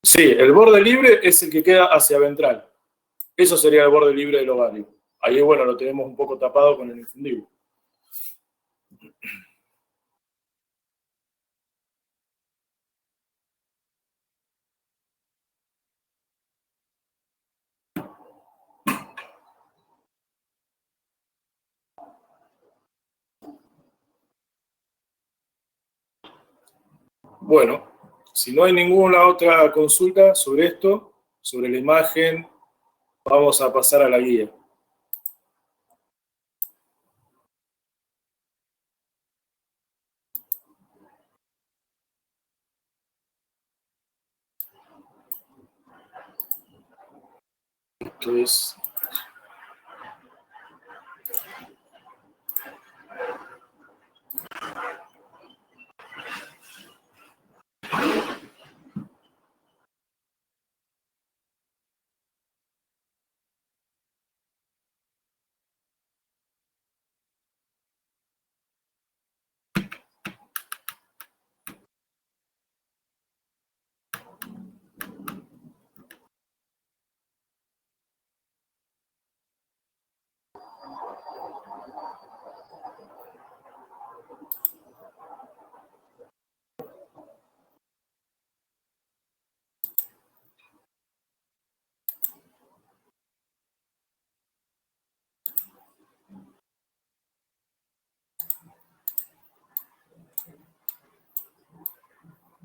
Speaker 1: Sí, el borde libre es el que queda hacia ventral. Eso sería el borde libre del ovario. Ahí, bueno, lo tenemos un poco tapado con el infundíbulo. Bueno, si no hay ninguna otra consulta sobre esto, sobre la imagen, vamos a pasar a la guía. Esto es...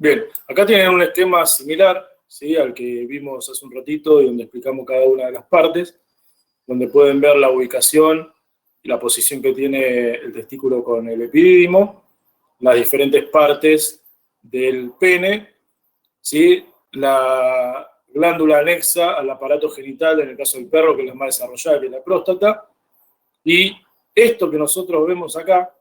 Speaker 1: Bien, acá tienen un esquema similar, ¿sí?, al que vimos hace un ratito y donde explicamos cada una de las partes, donde pueden ver la ubicación y la posición que tiene el testículo con el epidídimo, las diferentes partes del pene, ¿sí?, la glándula anexa al aparato genital, en el caso del perro, que es la más desarrollada, que es la próstata, y esto que nosotros vemos acá,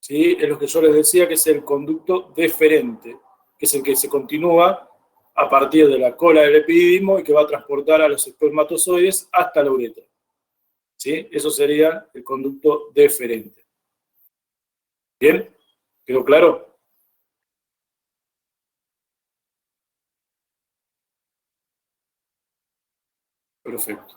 Speaker 1: ¿sí?, es lo que yo les decía que es el conducto deferente, que es el que se continúa a partir de la cola del epidídimo y que va a transportar a los espermatozoides hasta la uretra. ¿Sí? Eso sería el conducto deferente. ¿Bien? ¿Quedó claro? Perfecto.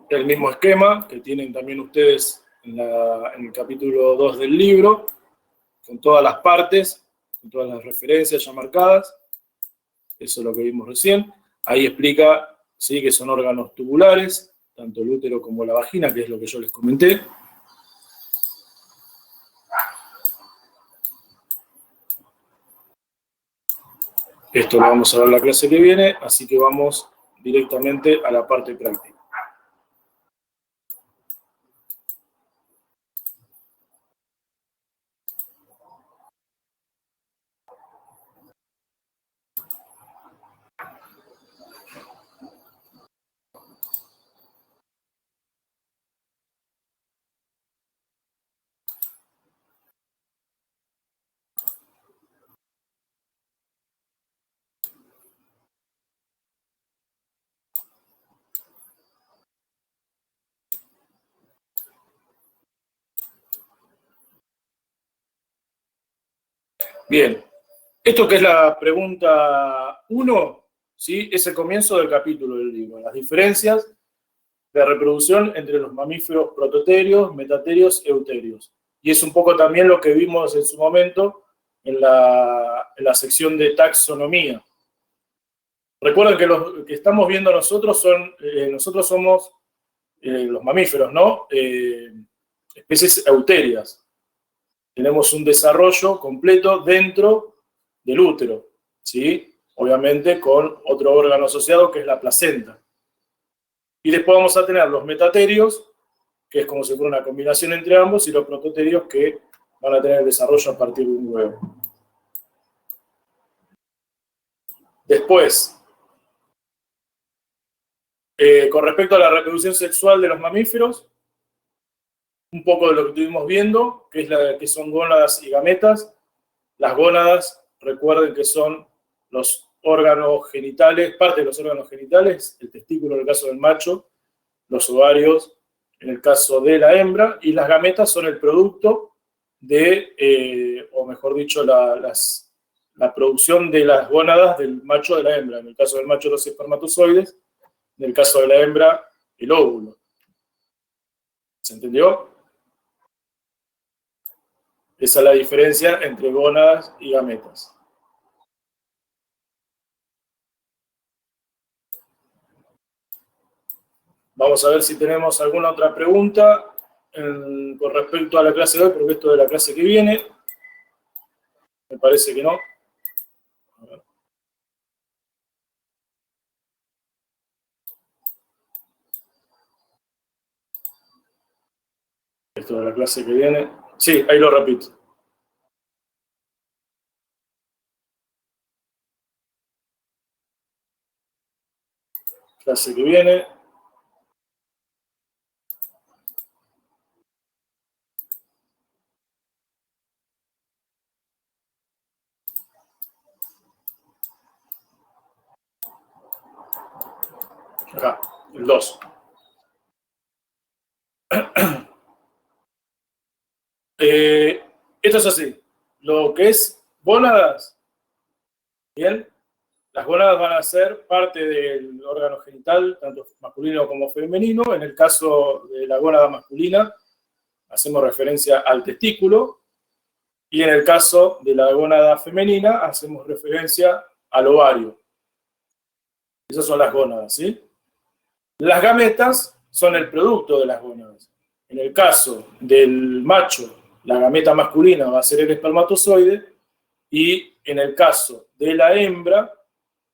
Speaker 1: El mismo esquema que tienen también ustedes en el capítulo 2 del libro, con todas las partes, con todas las referencias ya marcadas. Eso es lo que vimos recién. Ahí explica, ¿sí?, que son órganos tubulares, tanto el útero como la vagina, que es lo que yo les comenté. Esto lo vamos a ver en la clase que viene, así que vamos directamente a la parte práctica. Bien, esto que es la pregunta 1, ¿sí?, es el comienzo del capítulo del libro, las diferencias de reproducción entre los mamíferos prototerios, metaterios y euterios. Y es un poco también lo que vimos en su momento en la sección de taxonomía. Recuerden que los que estamos viendo nosotros somos los mamíferos, ¿no? Especies euterias. Tenemos un desarrollo completo dentro del útero, ¿sí? Obviamente con otro órgano asociado que es la placenta. Y después vamos a tener los metaterios, que es como si fuera una combinación entre ambos, y los prototerios que van a tener el desarrollo a partir de un huevo. Después, con respecto a la reproducción sexual de los mamíferos, un poco de lo que estuvimos viendo, que son gónadas y gametas. Las gónadas, recuerden que son los órganos genitales, parte de los órganos genitales, el testículo en el caso del macho, los ovarios en el caso de la hembra, y las gametas son el producto de, o mejor dicho, la producción de las gónadas del macho de la hembra. En el caso del macho, los espermatozoides, en el caso de la hembra, el óvulo. ¿Se entendió? Esa es la diferencia entre gónadas y gametas. Vamos a ver si tenemos alguna otra pregunta con respecto a la clase de hoy, porque esto de la clase que viene. Me parece que no. A ver. Esto de la clase que viene. Sí, ahí lo repito. Clase que viene. Acá, el 2. Esto es así. Lo que es gónadas, ¿bien? Las gónadas van a ser parte del órgano genital, tanto masculino como femenino. En el caso de la gónada masculina, hacemos referencia al testículo. Y en el caso de la gónada femenina, hacemos referencia al ovario. Esas son las gónadas, ¿sí? Las gametas son el producto de las gónadas. En el caso del macho, la gameta masculina va a ser el espermatozoide, y en el caso de la hembra,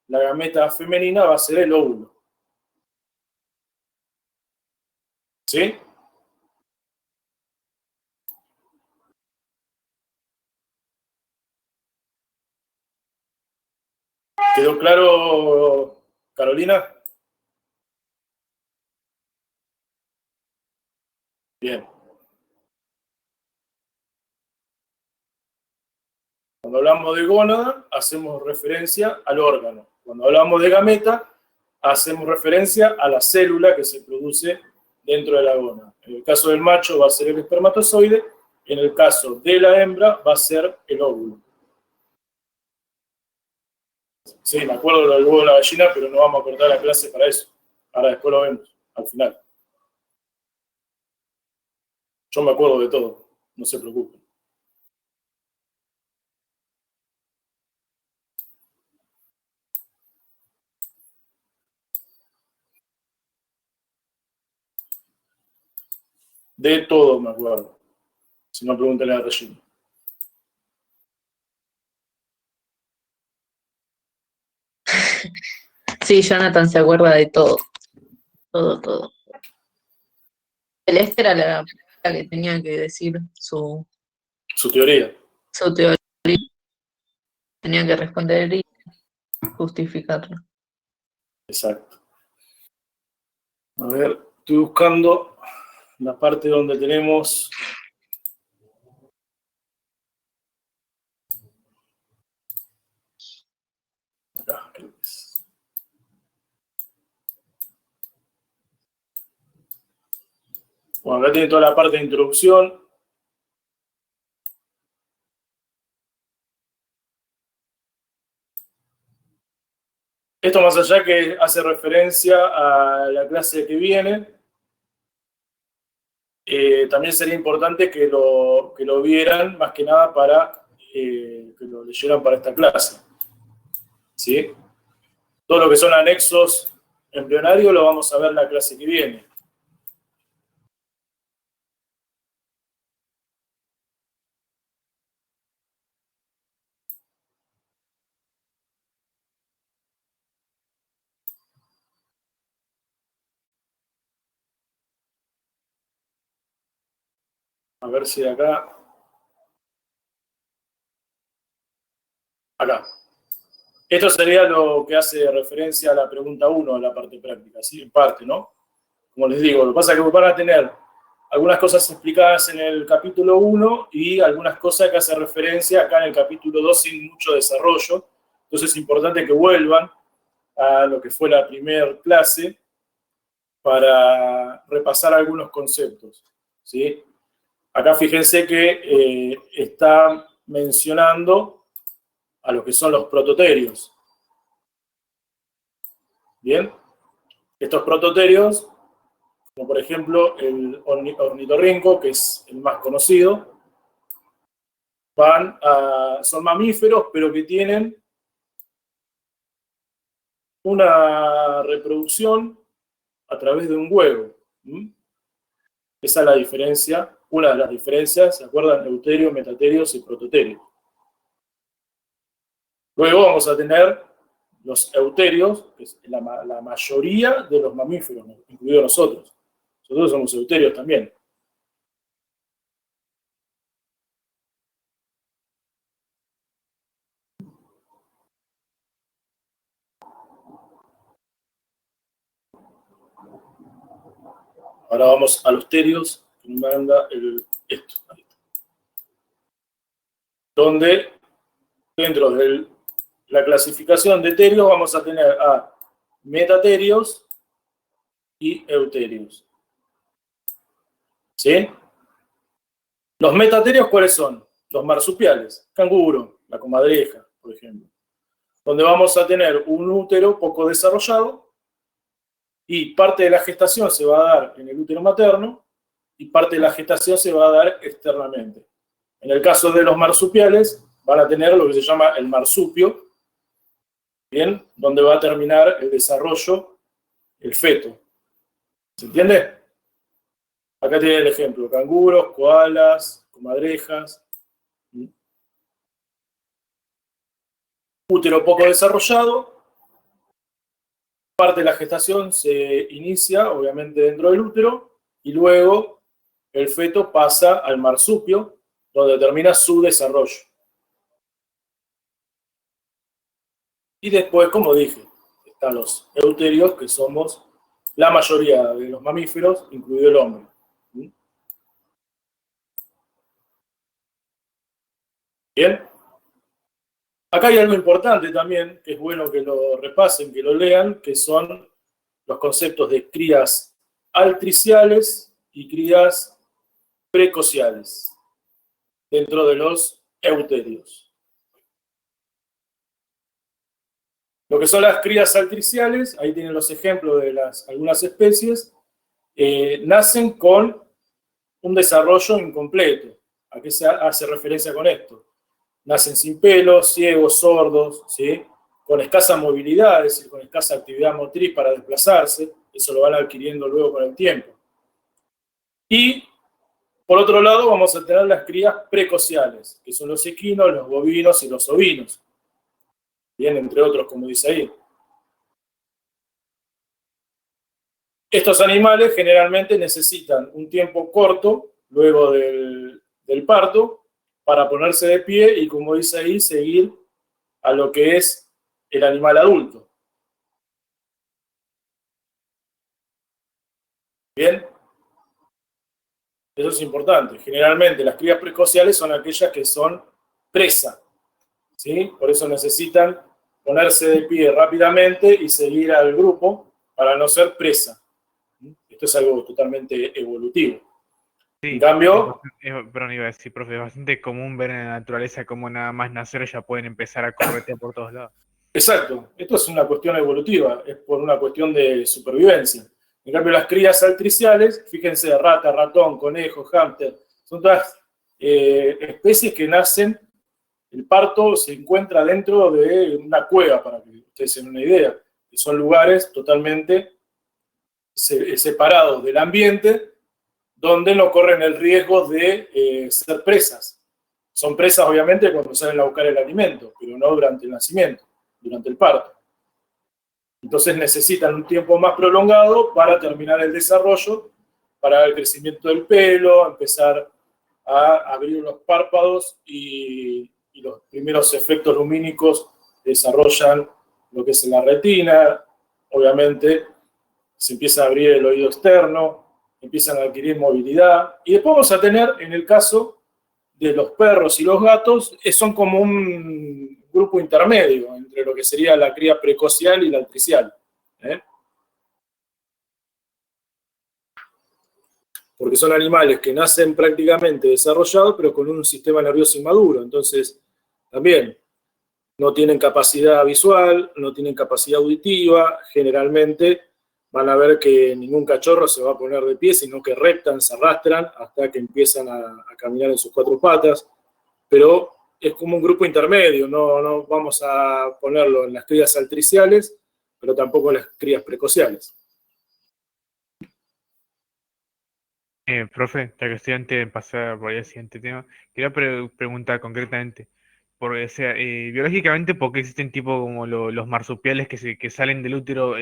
Speaker 1: la gameta femenina va a ser el óvulo. ¿Sí? ¿Quedó claro, Carolina? Bien. Cuando hablamos de gónada, hacemos referencia al órgano. Cuando hablamos de gameta, hacemos referencia a la célula que se produce dentro de la gónada. En el caso del macho va a ser el espermatozoide, en el caso de la hembra va a ser el óvulo. Sí, me acuerdo del huevo de la gallina, pero no vamos a cortar la clase para eso. Ahora después lo vemos, al final. Yo me acuerdo de todo, no se preocupen. De todo me acuerdo. Si no, pregúntenle a Regina.
Speaker 5: Sí, Jonathan se acuerda de todo. Todo, todo. Celeste era la que tenía que decir su
Speaker 1: teoría.
Speaker 5: Su teoría. Tenía que responder y justificarlo.
Speaker 1: Exacto. A ver, estoy buscando la parte donde tenemos... Acá, creo que es. Bueno, acá tiene toda la parte de introducción. Esto más allá que hace referencia a la clase que viene, también sería importante que lo vieran, más que nada para que lo leyeran para esta clase. ¿Sí? Todo lo que son anexos embrionarios lo vamos a ver en la clase que viene. A ver si acá... Acá. Esto sería lo que hace referencia a la pregunta 1 de la parte práctica, ¿sí? En parte, ¿no? Como les digo, lo que pasa es que van a tener algunas cosas explicadas en el capítulo 1 y algunas cosas que hacen referencia acá en el capítulo 2 sin mucho desarrollo. Entonces es importante que vuelvan a lo que fue la primera clase para repasar algunos conceptos, ¿sí? Acá fíjense que está mencionando a lo que son los prototerios. Bien, estos prototerios, como por ejemplo el ornitorrinco, que es el más conocido, son mamíferos, pero que tienen una reproducción a través de un huevo. Esa es la diferencia, una de las diferencias, ¿se acuerdan? Euterios, metaterios y prototerios. Luego vamos a tener los euterios, que es la mayoría de los mamíferos, incluidos nosotros. Nosotros somos euterios también. Ahora vamos a los terios, que me manda esto. Donde dentro de la clasificación de terios vamos a tener a metaterios y euterios. ¿Sí? Los metaterios, ¿cuáles son? Los marsupiales, canguro, la comadreja, por ejemplo. Donde vamos a tener un útero poco desarrollado y parte de la gestación se va a dar en el útero materno y parte de la gestación se va a dar externamente, En el caso de los marsupiales, van a tener lo que se llama el marsupio, ¿bien? Donde va a terminar el desarrollo, el feto. ¿Se entiende? Acá tiene el ejemplo, canguros, koalas, comadrejas. Útero poco desarrollado. Parte de la gestación se inicia, obviamente, dentro del útero, y luego el feto pasa al marsupio, donde termina su desarrollo. Y después, como dije, están los euterios, que somos la mayoría de los mamíferos, incluido el hombre. Bien. Acá hay algo importante también, que es bueno que lo repasen, que lo lean, que son los conceptos de crías altriciales y crías precociales dentro de los euterios. Lo que son las crías altriciales, ahí tienen los ejemplos de algunas especies, nacen con un desarrollo incompleto. ¿A qué se hace referencia con esto? Nacen sin pelo, ciegos, sordos, ¿sí? Con escasa movilidad, es decir, con escasa actividad motriz para desplazarse, eso lo van adquiriendo luego con el tiempo. Y, por otro lado, vamos a tener las crías precociales, que son los equinos, los bovinos y los ovinos. Bien, entre otros, como dice ahí. Estos animales generalmente necesitan un tiempo corto, luego del parto, para ponerse de pie y, como dice ahí, seguir a lo que es el animal adulto. ¿Bien? Eso es importante. Generalmente las crías precociales son aquellas que son presa, ¿sí? Por eso necesitan ponerse de pie rápidamente y seguir al grupo para no ser presa. Esto es algo totalmente evolutivo.
Speaker 6: Sí,
Speaker 1: En cambio,
Speaker 6: perdón, iba a decir, profe, es bastante común ver en la naturaleza cómo nada más nacer ya pueden empezar a corretear por todos lados.
Speaker 1: exacto, esto es una cuestión evolutiva, es por una cuestión de supervivencia. En cambio, las crías altriciales, fíjense, rata, ratón, conejo, hámster, son todas especies que nacen, el parto se encuentra dentro de una cueva, para que ustedes se den una idea, que son lugares totalmente separados del ambiente, donde no corren el riesgo de ser presas. Son presas, obviamente, cuando salen a buscar el alimento, pero no durante el nacimiento, durante el parto. Entonces necesitan un tiempo más prolongado para terminar el desarrollo, para el crecimiento del pelo, empezar a abrir los párpados y los primeros efectos lumínicos desarrollan lo que es la retina. Obviamente se empieza a abrir el oído externo, empiezan a adquirir movilidad, y después vamos a tener, en el caso de los perros y los gatos, son como un grupo intermedio entre lo que sería la cría precocial y la altricial. Porque son animales que nacen prácticamente desarrollados, pero con un sistema nervioso inmaduro. Entonces, también no tienen capacidad visual, no tienen capacidad auditiva, generalmente van a ver que ningún cachorro se va a poner de pie, sino que reptan, se arrastran hasta que empiezan a caminar en sus cuatro patas. Pero es como un grupo intermedio, no vamos a ponerlo en las crías altriciales, pero tampoco en las crías precociales.
Speaker 6: Profe, ya que estoy antes de pasar por el siguiente tema, quería preguntar concretamente, porque, o sea, biológicamente, ¿por qué existen tipos como los marsupiales que salen del útero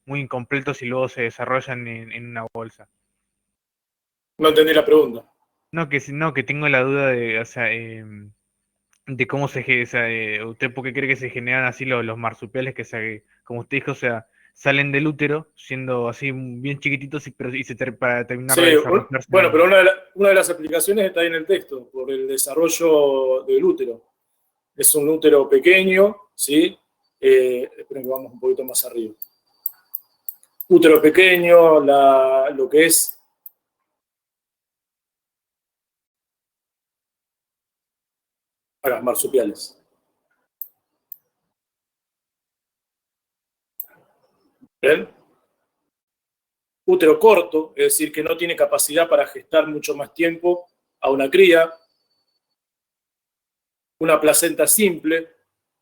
Speaker 6: muy incompletos y luego se desarrollan en una bolsa?
Speaker 1: No entendí la pregunta.
Speaker 6: No, que tengo la duda de, o sea, de cómo o sea, usted por qué cree que se generan así los marsupiales como usted dijo, o sea, salen del útero siendo así bien chiquititos para terminar
Speaker 1: Sí,
Speaker 6: de desarrollarse.
Speaker 1: bueno, pero una de las explicaciones está ahí en el texto, por el desarrollo del útero. Es un útero pequeño, ¿sí? Esperen que vamos un poquito más arriba. Útero pequeño, lo que es para marsupiales. ¿Ven? Útero corto, es decir, que no tiene capacidad para gestar mucho más tiempo a una cría. una placenta simple,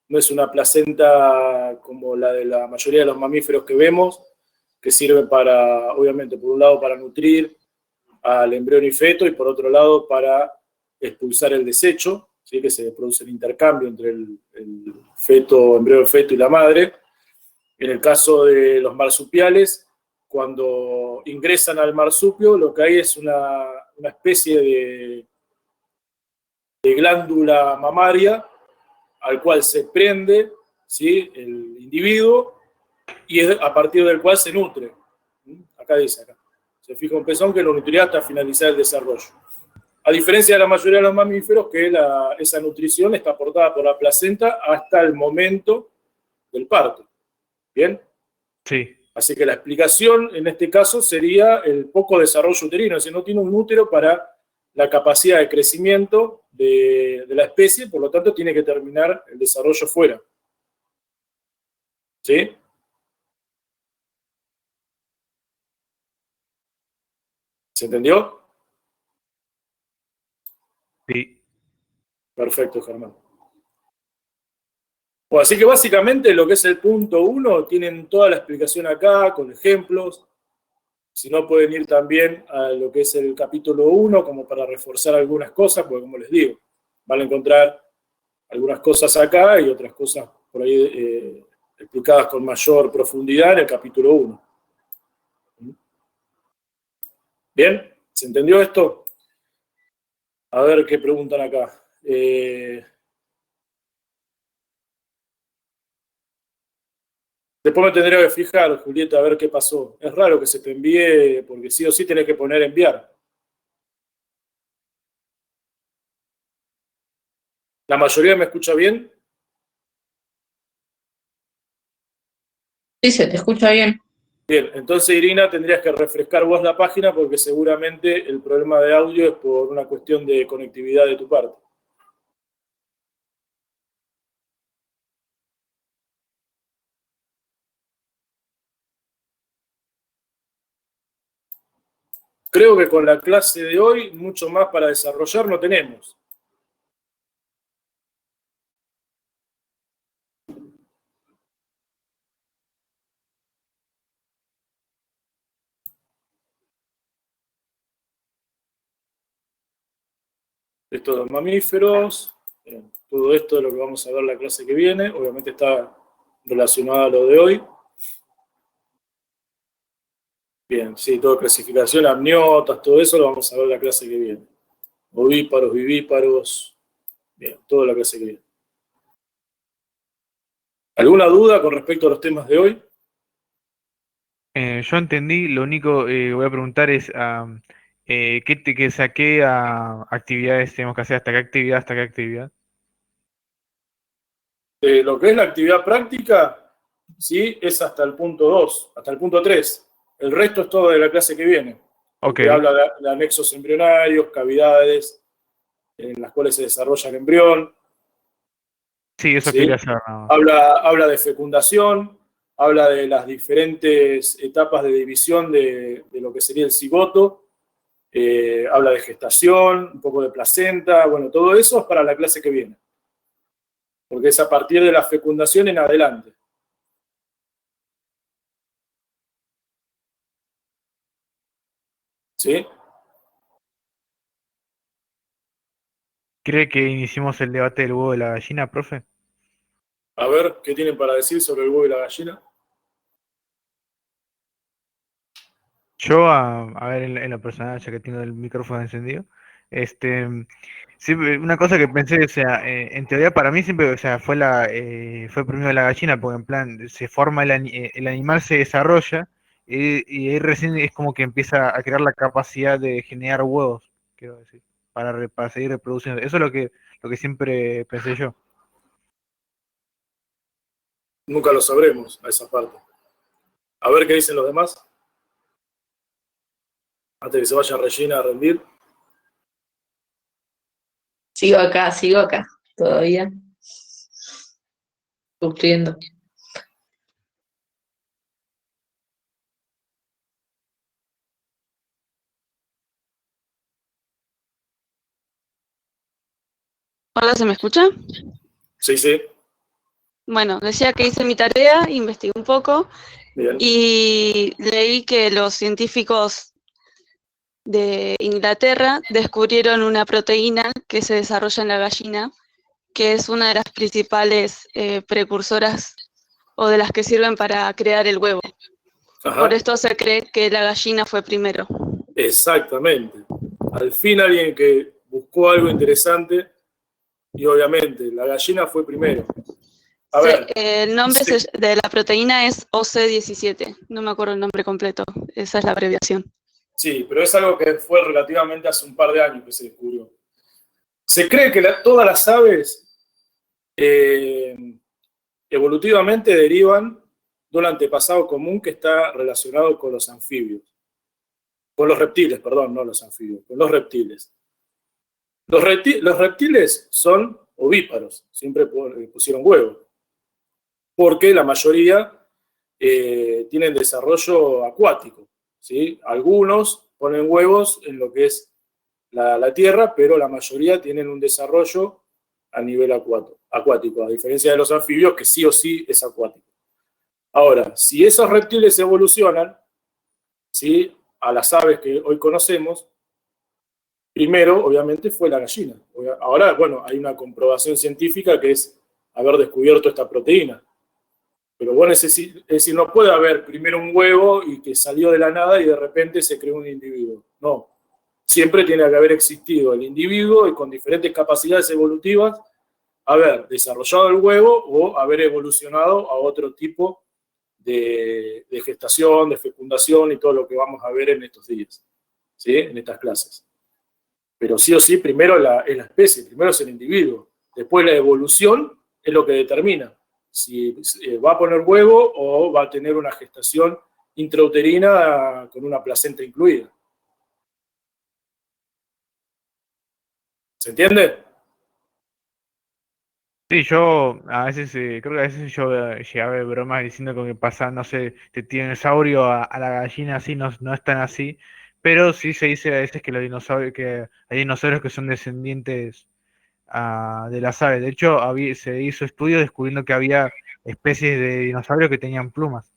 Speaker 1: no es una placenta como la de la mayoría de los mamíferos que vemos, que sirve para, obviamente, por un lado para nutrir al embrión y feto, y por otro lado para expulsar el desecho, ¿sí? Que se produce el intercambio entre el feto, embrión feto y la madre. En el caso de los marsupiales, cuando ingresan al marsupio, lo que hay es una especie de glándula mamaria al cual se prende, ¿sí? El individuo, y es a partir del cual se nutre. Acá dice, acá. Se fija un pezón que lo nutrirá hasta finalizar el desarrollo. A diferencia de la mayoría de los mamíferos, que esa nutrición está aportada por la placenta hasta el momento del parto. ¿Bien?
Speaker 6: Sí.
Speaker 1: Así que la explicación en este caso sería el poco desarrollo uterino, es decir, no tiene un útero para la capacidad de crecimiento de la especie, por lo tanto tiene que terminar el desarrollo fuera. ¿Sí? ¿Se entendió?
Speaker 6: Sí.
Speaker 1: Perfecto, Germán. Bueno, así que básicamente lo que es el punto 1, tienen toda la explicación acá, con ejemplos. Si no, pueden ir también a lo que es el capítulo 1, como para reforzar algunas cosas, porque como les digo, van a encontrar algunas cosas acá y otras cosas por ahí explicadas con mayor profundidad en el capítulo 1. ¿Bien? ¿Se entendió esto? A ver qué preguntan acá. Después me tendría que fijar, Julieta, a ver qué pasó. Es raro que se te envíe, porque sí o sí tenés que poner enviar. ¿La mayoría me escucha bien?
Speaker 5: Sí, se te escucha bien.
Speaker 1: Bien, entonces Irina, tendrías que refrescar vos la página porque seguramente el problema de audio es por una cuestión de conectividad de tu parte. Creo que con la clase de hoy mucho más para desarrollar no tenemos. Estos dos mamíferos, todo esto es lo que vamos a ver la clase que viene, obviamente está relacionado a lo de hoy. Bien, sí, todo clasificación, amniotas, todo eso lo vamos a ver la clase que viene. Ovíparos, vivíparos, bien, toda la clase que viene. ¿Alguna duda con respecto a los temas de hoy?
Speaker 6: Yo entendí, lo único que voy a preguntar es ¿qué saqué a actividades tenemos que hacer? ¿Hasta qué actividad? ¿Hasta qué actividad?
Speaker 1: Lo que es la actividad práctica, sí, es hasta el punto 2, hasta el punto 3. El resto es todo de la clase que viene.
Speaker 6: Ok,
Speaker 1: Que habla de anexos embrionarios, cavidades en las cuales se desarrolla el embrión.
Speaker 6: sí, eso
Speaker 1: ¿Sí?
Speaker 6: quería saber nada más.
Speaker 1: Habla de fecundación, habla de las diferentes etapas de división de lo que sería el cigoto, habla de gestación, un poco de placenta, bueno, todo eso es para la clase que viene, porque es a partir de la fecundación en adelante. ¿Sí?
Speaker 6: ¿Cree que iniciemos el debate del huevo de la gallina, profe?
Speaker 1: A ver, ¿qué tienen para decir sobre el huevo y la gallina?
Speaker 6: Yo, a ver, en lo personal, ya que tengo el micrófono encendido, este, siempre, una cosa que pensé, o sea, en teoría para mí siempre, o sea, fue primero la gallina, porque en plan, se forma el animal se desarrolla, y ahí recién es como que empieza a crear la capacidad de generar huevos, quiero decir, para seguir reproduciendo. Eso es lo que siempre pensé yo.
Speaker 1: Nunca lo sabremos a esa parte. A ver qué dicen los demás, antes de que se vaya Regina a rendir.
Speaker 5: Sigo acá, todavía sufriendo. Hola,
Speaker 7: ¿Ahora se me escucha?
Speaker 1: Sí, sí,
Speaker 7: Bueno, decía que hice mi tarea, investigué un poco
Speaker 1: bien.
Speaker 7: y leí que los científicos de Inglaterra descubrieron una proteína que se desarrolla en la gallina, que es una de las principales precursoras o de las que sirven para crear el huevo.
Speaker 1: Ajá,
Speaker 7: Por esto se cree que la gallina fue primero.
Speaker 1: exactamente. Al fin alguien que buscó algo interesante y obviamente la gallina fue primero. A ver,
Speaker 7: El nombre
Speaker 1: sí,
Speaker 7: de la proteína es OC17, no me acuerdo el nombre completo, esa es la abreviación.
Speaker 1: sí, pero es algo que fue relativamente hace un par de años que se descubrió. Se cree que todas las aves evolutivamente derivan de un antepasado común que está relacionado con los anfibios. Con los reptiles, perdón, no los anfibios, con los reptiles. Los reptiles son ovíparos, siempre pusieron huevos, porque la mayoría tienen desarrollo acuático, ¿sí? Algunos ponen huevos en lo que es la tierra, pero la mayoría tienen un desarrollo a nivel acuático, a diferencia de los anfibios, que sí o sí es acuático. Ahora, si esos reptiles evolucionan, ¿sí?, a las aves que hoy conocemos, primero, obviamente, fue la gallina. Ahora, bueno, hay una comprobación científica que es haber descubierto esta proteína. Pero bueno, es decir, no puede haber primero un huevo y que salió de la nada y de repente se creó un individuo. No. Siempre tiene que haber existido el individuo y con diferentes capacidades evolutivas haber desarrollado el huevo o haber evolucionado a otro tipo de gestación, de fecundación y todo lo que vamos a ver en estos días, ¿sí?, en estas clases. Pero sí o sí, primero es la especie, primero es el individuo. Después la evolución es lo que determina si va a poner huevo o va a tener una gestación intrauterina con una placenta incluida. ¿Se entiende?
Speaker 6: Sí, yo a veces, creo que a veces yo llegué a ver bromas diciendo como que pasa, no sé, de dinosaurio a la gallina así, no, no es tan así, pero sí se dice a veces que los dinosaurios, que hay dinosaurios que son descendientes de las aves. De hecho, se hizo estudios descubriendo que había especies de dinosaurios que tenían plumas.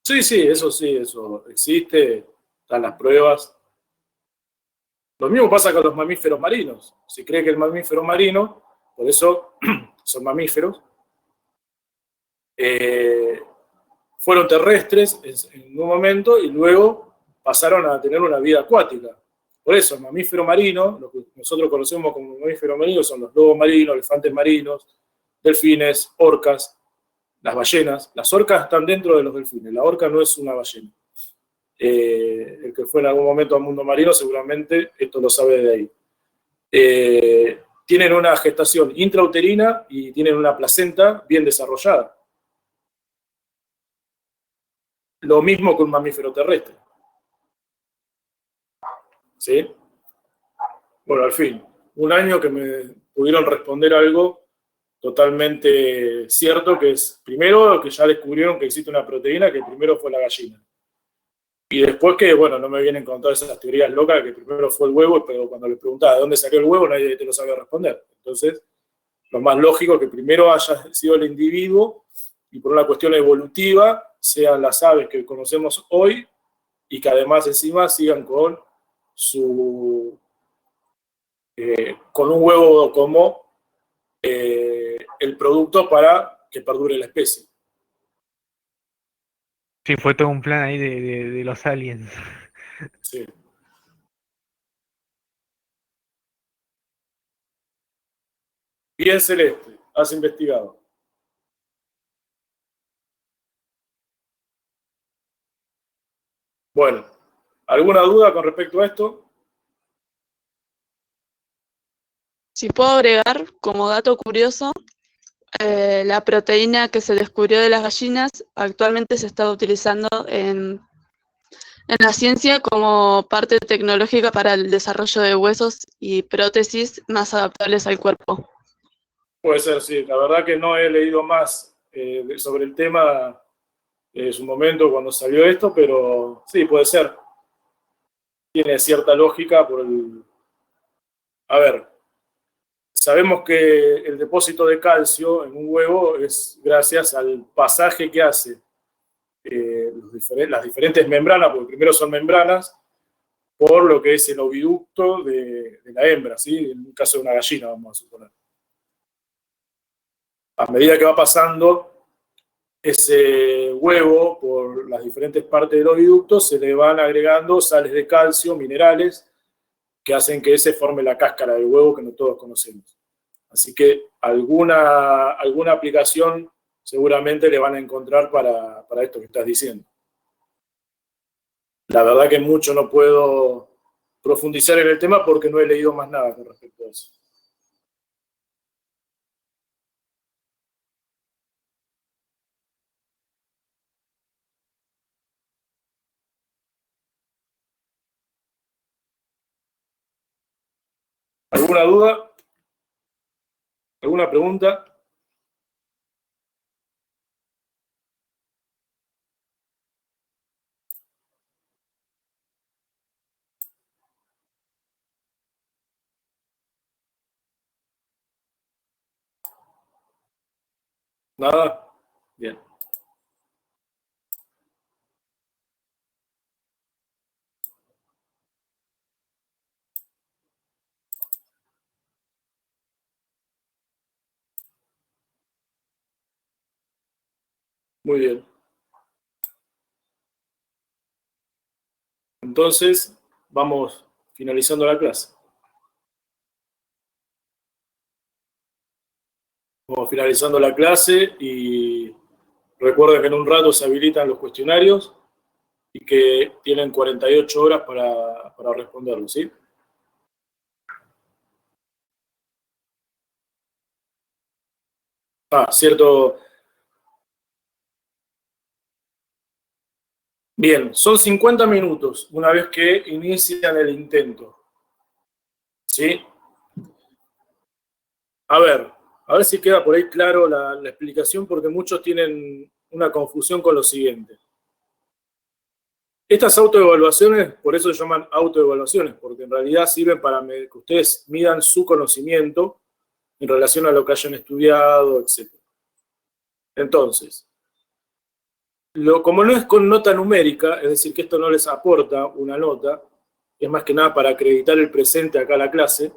Speaker 1: Sí, eso existe, están las pruebas. Lo mismo pasa con los mamíferos marinos. Se cree que el mamífero marino, por eso son mamíferos, fueron terrestres en un momento y luego pasaron a tener una vida acuática. Por eso el mamífero marino, lo que nosotros conocemos como mamífero marino, son los lobos marinos, elefantes marinos, delfines, orcas, las ballenas. Las orcas están dentro de los delfines, la orca no es una ballena. El que fue en algún momento al mundo marino seguramente esto lo sabe de ahí. Tienen una gestación intrauterina y tienen una placenta bien desarrollada. Lo mismo que un mamífero terrestre. ¿Sí? Bueno, al fin, un año que me pudieron responder algo totalmente cierto, que es, primero, que ya descubrieron que existe una proteína, que primero fue la gallina. Y después que, bueno, no me vienen con todas esas teorías locas, que primero fue el huevo, pero cuando les preguntaba de dónde salió el huevo, nadie te lo sabía responder. Entonces, lo más lógico es que primero haya sido el individuo, y por una cuestión evolutiva, sean las aves que conocemos hoy, y que además encima sigan con con un huevo como el producto para que perdure la especie.
Speaker 6: Sí, fue todo un plan ahí de los aliens.
Speaker 1: Sí. Bien, Celeste, has investigado. Bueno, ¿alguna duda con respecto a esto?
Speaker 7: Si puedo agregar, como dato curioso, la proteína que se descubrió de las gallinas actualmente se está utilizando en la ciencia como parte tecnológica para el desarrollo de huesos y prótesis más adaptables al cuerpo.
Speaker 1: Puede ser, sí. La verdad que no he leído más sobre el tema en su momento cuando salió esto, pero sí, puede ser. Tiene cierta lógica por el... A ver, sabemos que el depósito de calcio en un huevo es gracias al pasaje que hace las diferentes membranas, porque primero son membranas, por lo que es el oviducto de la hembra, ¿sí? En el caso de una gallina, vamos a suponer. A medida que va pasando ese huevo por las diferentes partes del oviducto, se le van agregando sales de calcio, minerales, que hacen que se forme la cáscara del huevo que no todos conocemos. Así que alguna aplicación seguramente le van a encontrar para esto que estás diciendo. La verdad que mucho no puedo profundizar en el tema porque no he leído más nada con respecto a eso. ¿Alguna duda? ¿Alguna pregunta? ¿Nada? Bien. Muy bien. Entonces, vamos finalizando la clase. Vamos finalizando la clase y recuerden que en un rato se habilitan los cuestionarios y que tienen 48 horas para responderlos, ¿sí? Ah, cierto. Bien, son 50 minutos una vez que inician el intento. ¿Sí? A ver si queda por ahí claro la explicación, porque muchos tienen una confusión con lo siguiente. Estas autoevaluaciones, por eso se llaman autoevaluaciones, porque en realidad sirven para que ustedes midan su conocimiento en relación a lo que hayan estudiado, etc. Entonces, como no es con nota numérica, es decir, que esto no les aporta una nota, es más que nada para acreditar el presente acá a la clase,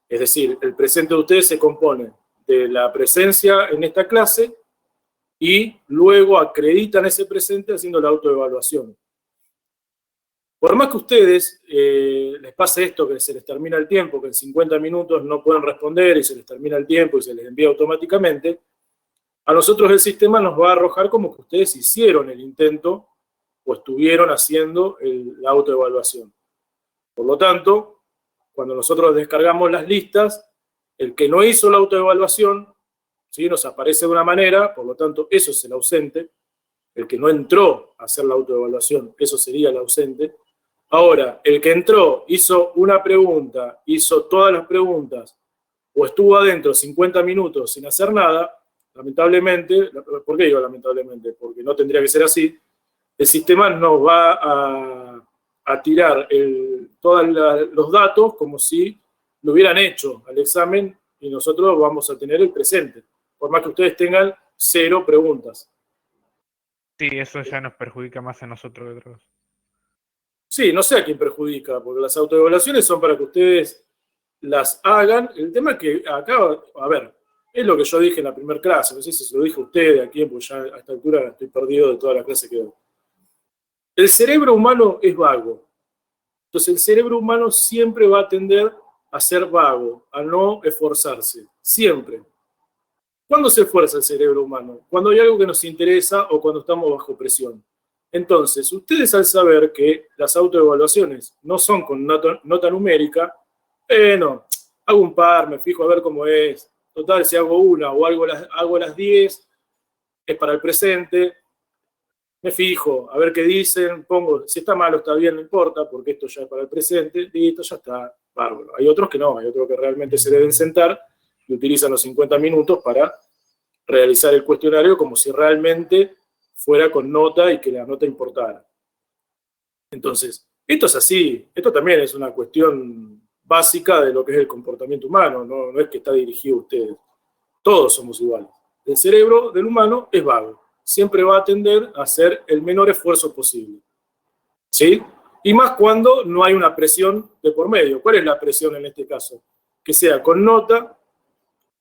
Speaker 1: es decir, el presente de ustedes se compone de la presencia en esta clase y luego acreditan ese presente haciendo la autoevaluación. Por más que a ustedes les pase esto, que se les termina el tiempo, que en 50 minutos no pueden responder y se les termina el tiempo y se les envía automáticamente, a nosotros el sistema nos va a arrojar como que ustedes hicieron el intento o estuvieron haciendo la autoevaluación. Por lo tanto, cuando nosotros descargamos las listas, el que no hizo la autoevaluación, ¿sí?, nos aparece de una manera, por lo tanto, eso es el ausente. El que no entró a hacer la autoevaluación, eso sería el ausente. Ahora, el que entró, hizo una pregunta, hizo todas las preguntas, o estuvo adentro 50 minutos sin hacer nada, lamentablemente, ¿por qué digo lamentablemente? Porque no tendría que ser así, el sistema nos va a tirar todos los datos como si lo hubieran hecho al examen y nosotros vamos a tener el presente, por más que ustedes tengan 0 preguntas.
Speaker 6: Sí, eso ya nos perjudica más a nosotros que a otros.
Speaker 1: Sí, no sé a quién perjudica, porque las autoevaluaciones son para que ustedes las hagan. El tema es que acá, a ver, es lo que yo dije en la primera clase, no sé si se lo dije a ustedes aquí, porque ya a esta altura estoy perdido de toda la clase que doy. El cerebro humano es vago. Entonces el cerebro humano siempre va a tender a ser vago, a no esforzarse, siempre. ¿Cuándo se esfuerza el cerebro humano? Cuando hay algo que nos interesa o cuando estamos bajo presión. Entonces, ustedes al saber que las autoevaluaciones no son con nota numérica, no, hago un par, me fijo a ver cómo es. Total, si hago una o hago las 10, es para el presente. Me fijo, a ver qué dicen, pongo, si está mal o está bien, no importa, porque esto ya es para el presente, listo, ya está, bárbaro. Hay otros que no, hay otros que realmente se deben sentar y utilizan los 50 minutos para realizar el cuestionario como si realmente fuera con nota y que la nota importara. Entonces, esto es así, esto también es una cuestión básica de lo que es el comportamiento humano, no es que está dirigido a ustedes. Todos somos iguales. El cerebro del humano es vago. Siempre va a tender a hacer el menor esfuerzo posible. ¿Sí? Y más cuando no hay una presión de por medio. ¿Cuál es la presión en este caso? Que sea con nota.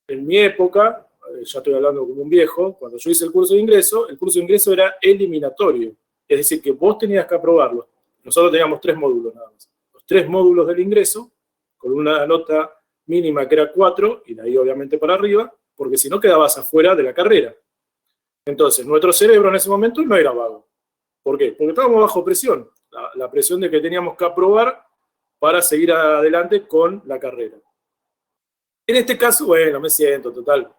Speaker 1: En mi época, ya estoy hablando como un viejo, cuando yo hice el curso de ingreso era eliminatorio. Es decir, que vos tenías que aprobarlo. Nosotros teníamos 3 módulos nada más. Los 3 módulos del ingreso, con una nota mínima que era 4, y de ahí obviamente para arriba, porque si no quedabas afuera de la carrera. Entonces, nuestro cerebro en ese momento no era vago. ¿Por qué? Porque estábamos bajo presión. La presión de que teníamos que aprobar para seguir adelante con la carrera. En este caso, bueno, me siento, total.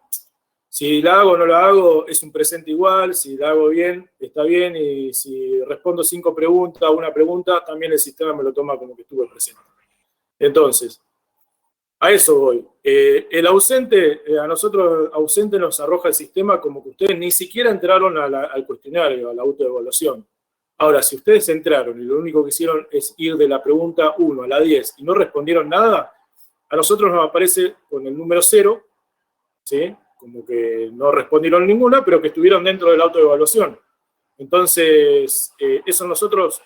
Speaker 1: Si la hago o no la hago, es un presente igual. Si la hago bien, está bien. Y si respondo 5 preguntas, una pregunta, también el sistema me lo toma como que estuve presente. Entonces, a eso voy. El ausente, a nosotros ausente nos arroja el sistema como que ustedes ni siquiera entraron al cuestionario, a la autoevaluación. Ahora, si ustedes entraron y lo único que hicieron es ir de la pregunta 1 a la 10 y no respondieron nada, a nosotros nos aparece con el número 0, ¿sí? Como que no respondieron ninguna, pero que estuvieron dentro de la autoevaluación. Entonces, eso nosotros,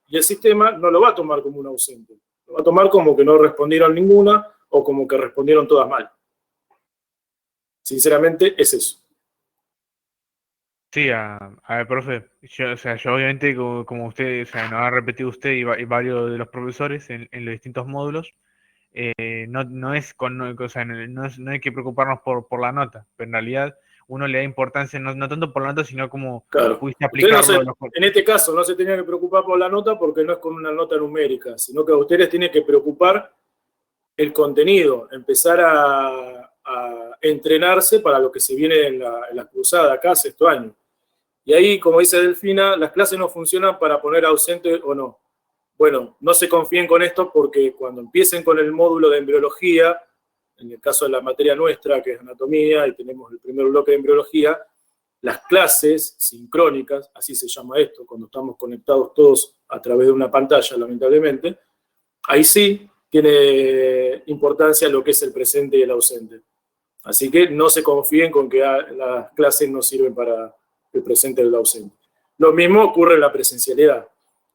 Speaker 1: y el sistema no lo va a tomar como un ausente. Lo va a tomar como que no respondieron ninguna o como que respondieron todas mal. Sinceramente, es eso.
Speaker 6: Sí, a ver, profe, yo obviamente, como usted, nos ha repetido usted y varios de los profesores en los distintos módulos, no hay que preocuparnos por la nota, pero en realidad uno le da importancia no tanto por la nota, sino como
Speaker 1: Claro.
Speaker 6: pudiste aplicarlo.
Speaker 1: En este caso no se tenía que preocupar por la nota porque no es con una nota numérica, sino que a ustedes tienen que preocupar el contenido, empezar a entrenarse para lo que se viene en la cruzada acá, 6º año. Y ahí, como dice Delfina, las clases no funcionan para poner ausente o no. Bueno, no se confíen con esto porque cuando empiecen con el módulo de embriología, en el caso de la materia nuestra, que es anatomía, y tenemos el primer bloque de embriología, las clases sincrónicas, así se llama esto, cuando estamos conectados todos a través de una pantalla, lamentablemente, ahí sí tiene importancia lo que es el presente y el ausente. Así que no se confíen con que las clases no sirven para el presente y el ausente. Lo mismo ocurre en la presencialidad.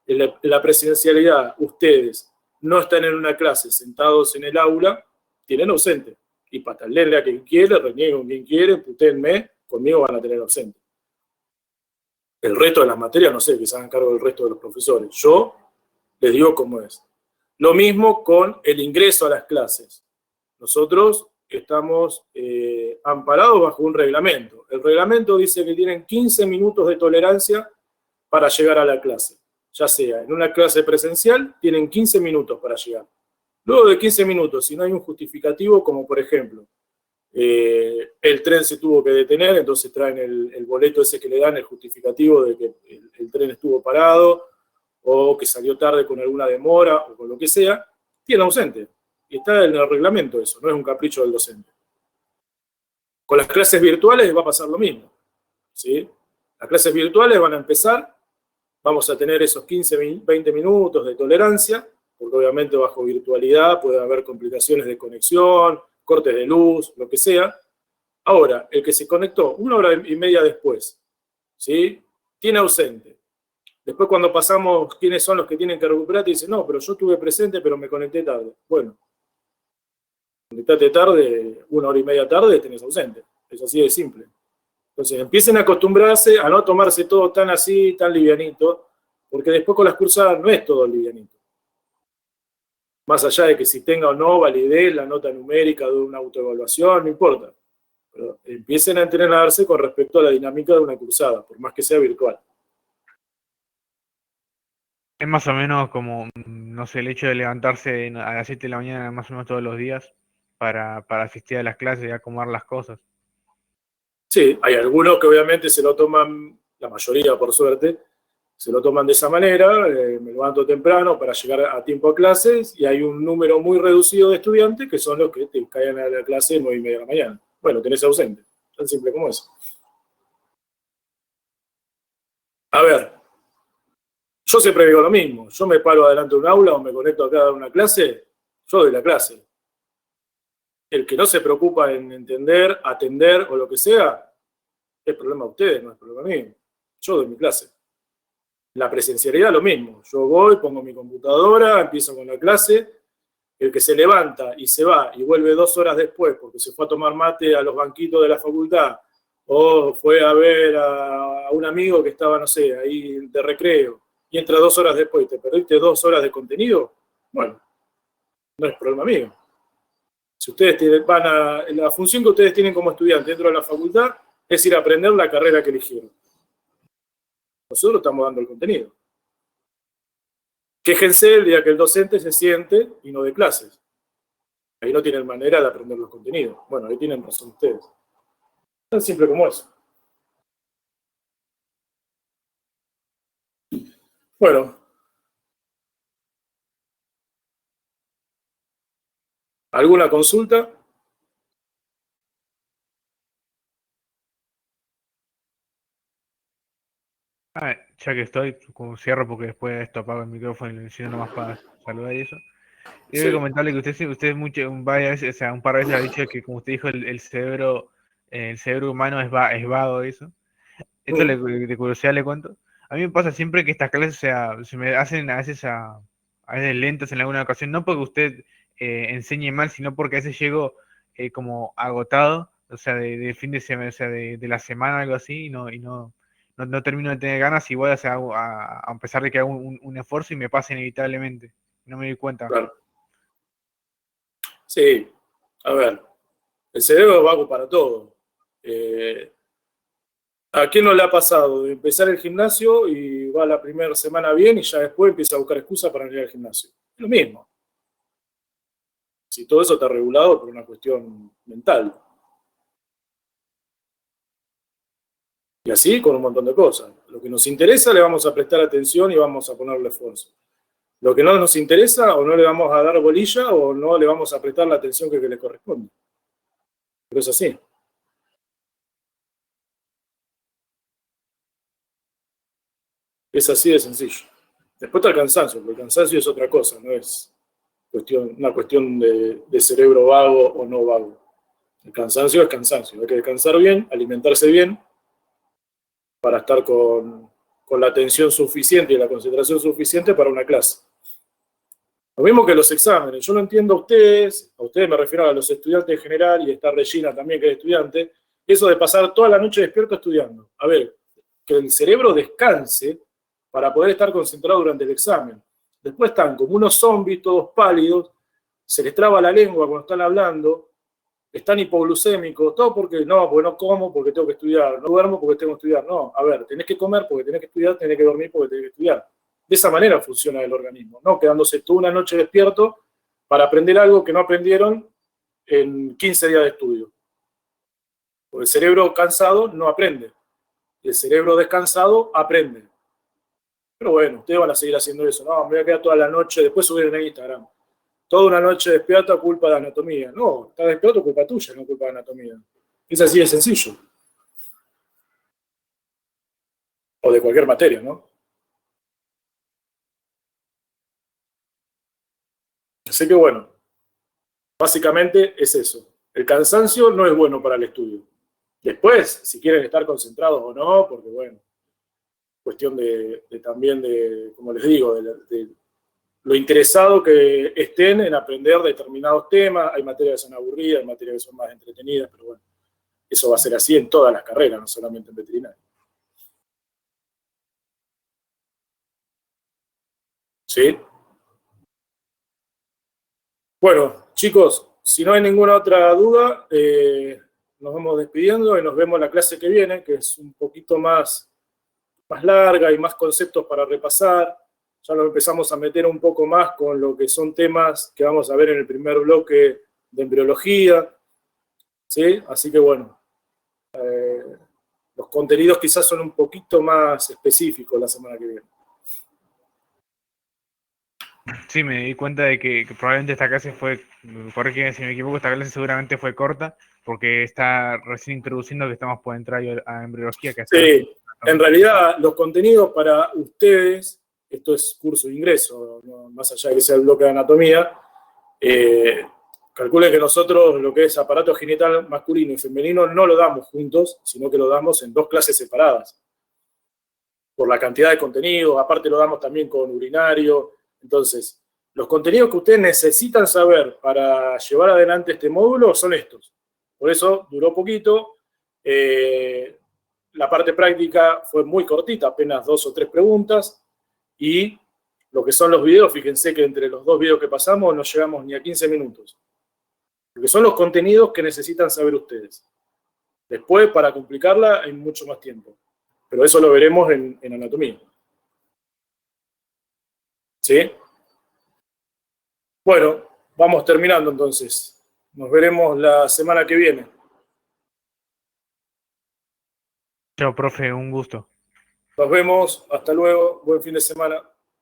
Speaker 1: En la presencialidad, ustedes no están en una clase sentados en el aula, tienen ausente. Y patalenle a quien quiere, renieguen con quien quiere, putéenme, conmigo van a tener ausente. El resto de las materias, no sé, que se hagan cargo del resto de los profesores. Yo les digo cómo es. Lo mismo con el ingreso a las clases. Nosotros estamos amparados bajo un reglamento. El reglamento dice que tienen 15 minutos de tolerancia para llegar a la clase. Ya sea en una clase presencial, tienen 15 minutos para llegar. Luego de 15 minutos, si no hay un justificativo, como por ejemplo, el tren se tuvo que detener, entonces traen el boleto ese que le dan, el justificativo de que el tren estuvo parado, o que salió tarde con alguna demora, o con lo que sea, tiene ausente. Y está en el reglamento eso, no es un capricho del docente. Con las clases virtuales va a pasar lo mismo, ¿sí? Las clases virtuales van a empezar, vamos a tener esos 15, 20 minutos de tolerancia, porque obviamente bajo virtualidad puede haber complicaciones de conexión, cortes de luz, lo que sea. Ahora, el que se conectó 1 hora y media después, ¿sí? Tiene ausente. Después cuando pasamos quiénes son los que tienen que recuperar, te dicen, no, pero yo estuve presente, pero me conecté tarde. Bueno, conectate tarde, 1 hora y media tarde, tenés ausente. Es así de simple. Entonces, empiecen a acostumbrarse a no tomarse todo tan así, tan livianito, porque después con las cursadas no es todo livianito. Más allá de que si tenga o no validez la nota numérica de una autoevaluación, no importa. Pero empiecen a entrenarse con respecto a la dinámica de una cursada, por más que sea virtual.
Speaker 6: Es más o menos como, no sé, el hecho de levantarse a las 7 de la mañana más o menos todos los días para asistir a las clases y acomodar las cosas.
Speaker 1: Sí, hay algunos que obviamente se lo toman, la mayoría por suerte, se lo toman de esa manera, me levanto temprano para llegar a tiempo a clases, y hay un número muy reducido de estudiantes que son los que te caen a la clase 9:30 de la mañana. Bueno, tenés ausente, tan simple como eso. A ver, yo siempre digo lo mismo, yo me paro adelante de un aula o me conecto acá a dar una clase Yo doy la clase. El que no se preocupa en entender, atender o lo que sea, es problema de ustedes, no es problema mío. Yo doy mi clase. La presencialidad lo mismo. Yo voy, pongo mi computadora, empiezo con la clase. El que se levanta y se va y vuelve 2 horas después porque se fue a tomar mate a los banquitos de la facultad o fue a ver a un amigo que estaba, no sé, ahí de recreo y entra 2 horas después y te perdiste 2 horas de contenido, bueno, no es problema mío. Si ustedes van a... La función que ustedes tienen como estudiantes dentro de la facultad es ir a aprender la carrera que eligieron. Nosotros estamos dando el contenido. Quéjense el día que el docente se siente y no dé clases. Ahí no tienen manera de aprender los contenidos. Bueno, ahí tienen razón ustedes. Tan simple como eso. Bueno. ¿Alguna consulta?
Speaker 6: Ya que estoy, como cierro porque después de esto apago el micrófono y lo enciendo nomás para saludar y eso. Y
Speaker 1: Sí.
Speaker 6: voy a comentarle que usted varias veces, o sea, un par de veces ha dicho que, como usted dijo, el cerebro humano es vago, eso. Esto de curiosidad le cuento. A mí me pasa siempre que estas clases, o sea, se me hacen a veces lentas en alguna ocasión, no porque usted enseñe mal, sino porque a veces llego como agotado, o sea, de fin de semana, o sea, de la semana, algo así, y no termino de tener ganas, igual, o sea, a pesar de que hago un esfuerzo y me pasa inevitablemente. No me doy cuenta.
Speaker 1: Claro. Sí, a ver, el cerebro es vago para todo. ¿A quién no le ha pasado de empezar el gimnasio y va la primera semana bien y ya después empieza a buscar excusas para no ir al gimnasio? Es lo mismo. Si todo eso está regulado por una cuestión mental. Y así con un montón de cosas. Lo que nos interesa le vamos a prestar atención y vamos a ponerle esfuerzo. Lo que no nos interesa o no le vamos a dar bolilla o no le vamos a prestar la atención que le corresponde. Pero es así. Es así de sencillo. Después está el cansancio, porque el cansancio es otra cosa, no es una cuestión de cerebro vago o no vago. El cansancio es cansancio. Hay que descansar bien, alimentarse bien, para estar con la atención suficiente y la concentración suficiente para una clase. Lo mismo que los exámenes. Yo lo entiendo a ustedes me refiero a los estudiantes en general, y está Regina también, que es estudiante, eso de pasar toda la noche despierto estudiando. A ver, que el cerebro descanse para poder estar concentrado durante el examen. Después están como unos zombies, todos pálidos, se les traba la lengua cuando están hablando, están hipoglucémicos, todo porque no como, porque tengo que estudiar, no duermo porque tengo que estudiar. No, a ver, tenés que comer porque tenés que estudiar, tenés que dormir porque tenés que estudiar. De esa manera funciona el organismo, no quedándose toda una noche despierto para aprender algo que no aprendieron en 15 días de estudio. Porque el cerebro cansado no aprende, y el cerebro descansado aprende. Pero bueno, ustedes van a seguir haciendo eso. No, me voy a quedar toda la noche, después subir en Instagram. Toda una noche despierta culpa de anatomía. No, está despierto culpa tuya, no culpa de anatomía. Es así de sencillo. O de cualquier materia, ¿no? Así que bueno, básicamente es eso. El cansancio no es bueno para el estudio. Después, si quieren estar concentrados o no, porque bueno, cuestión también de, como les digo, de lo interesado que estén en aprender determinados temas. Hay materias que son aburridas, hay materias que son más entretenidas, pero bueno, eso va a ser así en todas las carreras, no solamente en veterinaria. ¿Sí? Bueno, chicos, si no hay ninguna otra duda, nos vamos despidiendo y nos vemos la clase que viene, que es un poquito más larga y más conceptos para repasar. Ya nos empezamos a meter un poco más con lo que son temas que vamos a ver en el primer bloque de embriología. ¿Sí? Así que bueno, los contenidos quizás son un poquito más específicos la semana que viene.
Speaker 6: Sí, me di cuenta de que probablemente esta clase fue, corrígeme si me equivoco, esta clase seguramente fue corta, porque está recién introduciendo que estamos por entrar a embriología.
Speaker 1: Sí, en realidad los contenidos para ustedes, esto es curso de ingreso, ¿no? Más allá de que sea el bloque de anatomía, Calculen que nosotros lo que es aparato genital masculino y femenino no lo damos juntos, sino que lo damos en 2 clases separadas. Por la cantidad de contenido, aparte lo damos también con urinario. Entonces, los contenidos que ustedes necesitan saber para llevar adelante este módulo son estos. Por eso duró poquito. La parte práctica fue muy cortita, apenas 2 o 3 preguntas. Y lo que son los videos, fíjense que entre los 2 videos que pasamos no llegamos ni a 15 minutos. Porque son los contenidos que necesitan saber ustedes. Después, para complicarla, hay mucho más tiempo. Pero eso lo veremos en anatomía. ¿Sí? Bueno, vamos terminando entonces. Nos veremos la semana que viene.
Speaker 6: Chao, profe, un gusto.
Speaker 1: Nos vemos. Hasta luego. Buen fin de semana.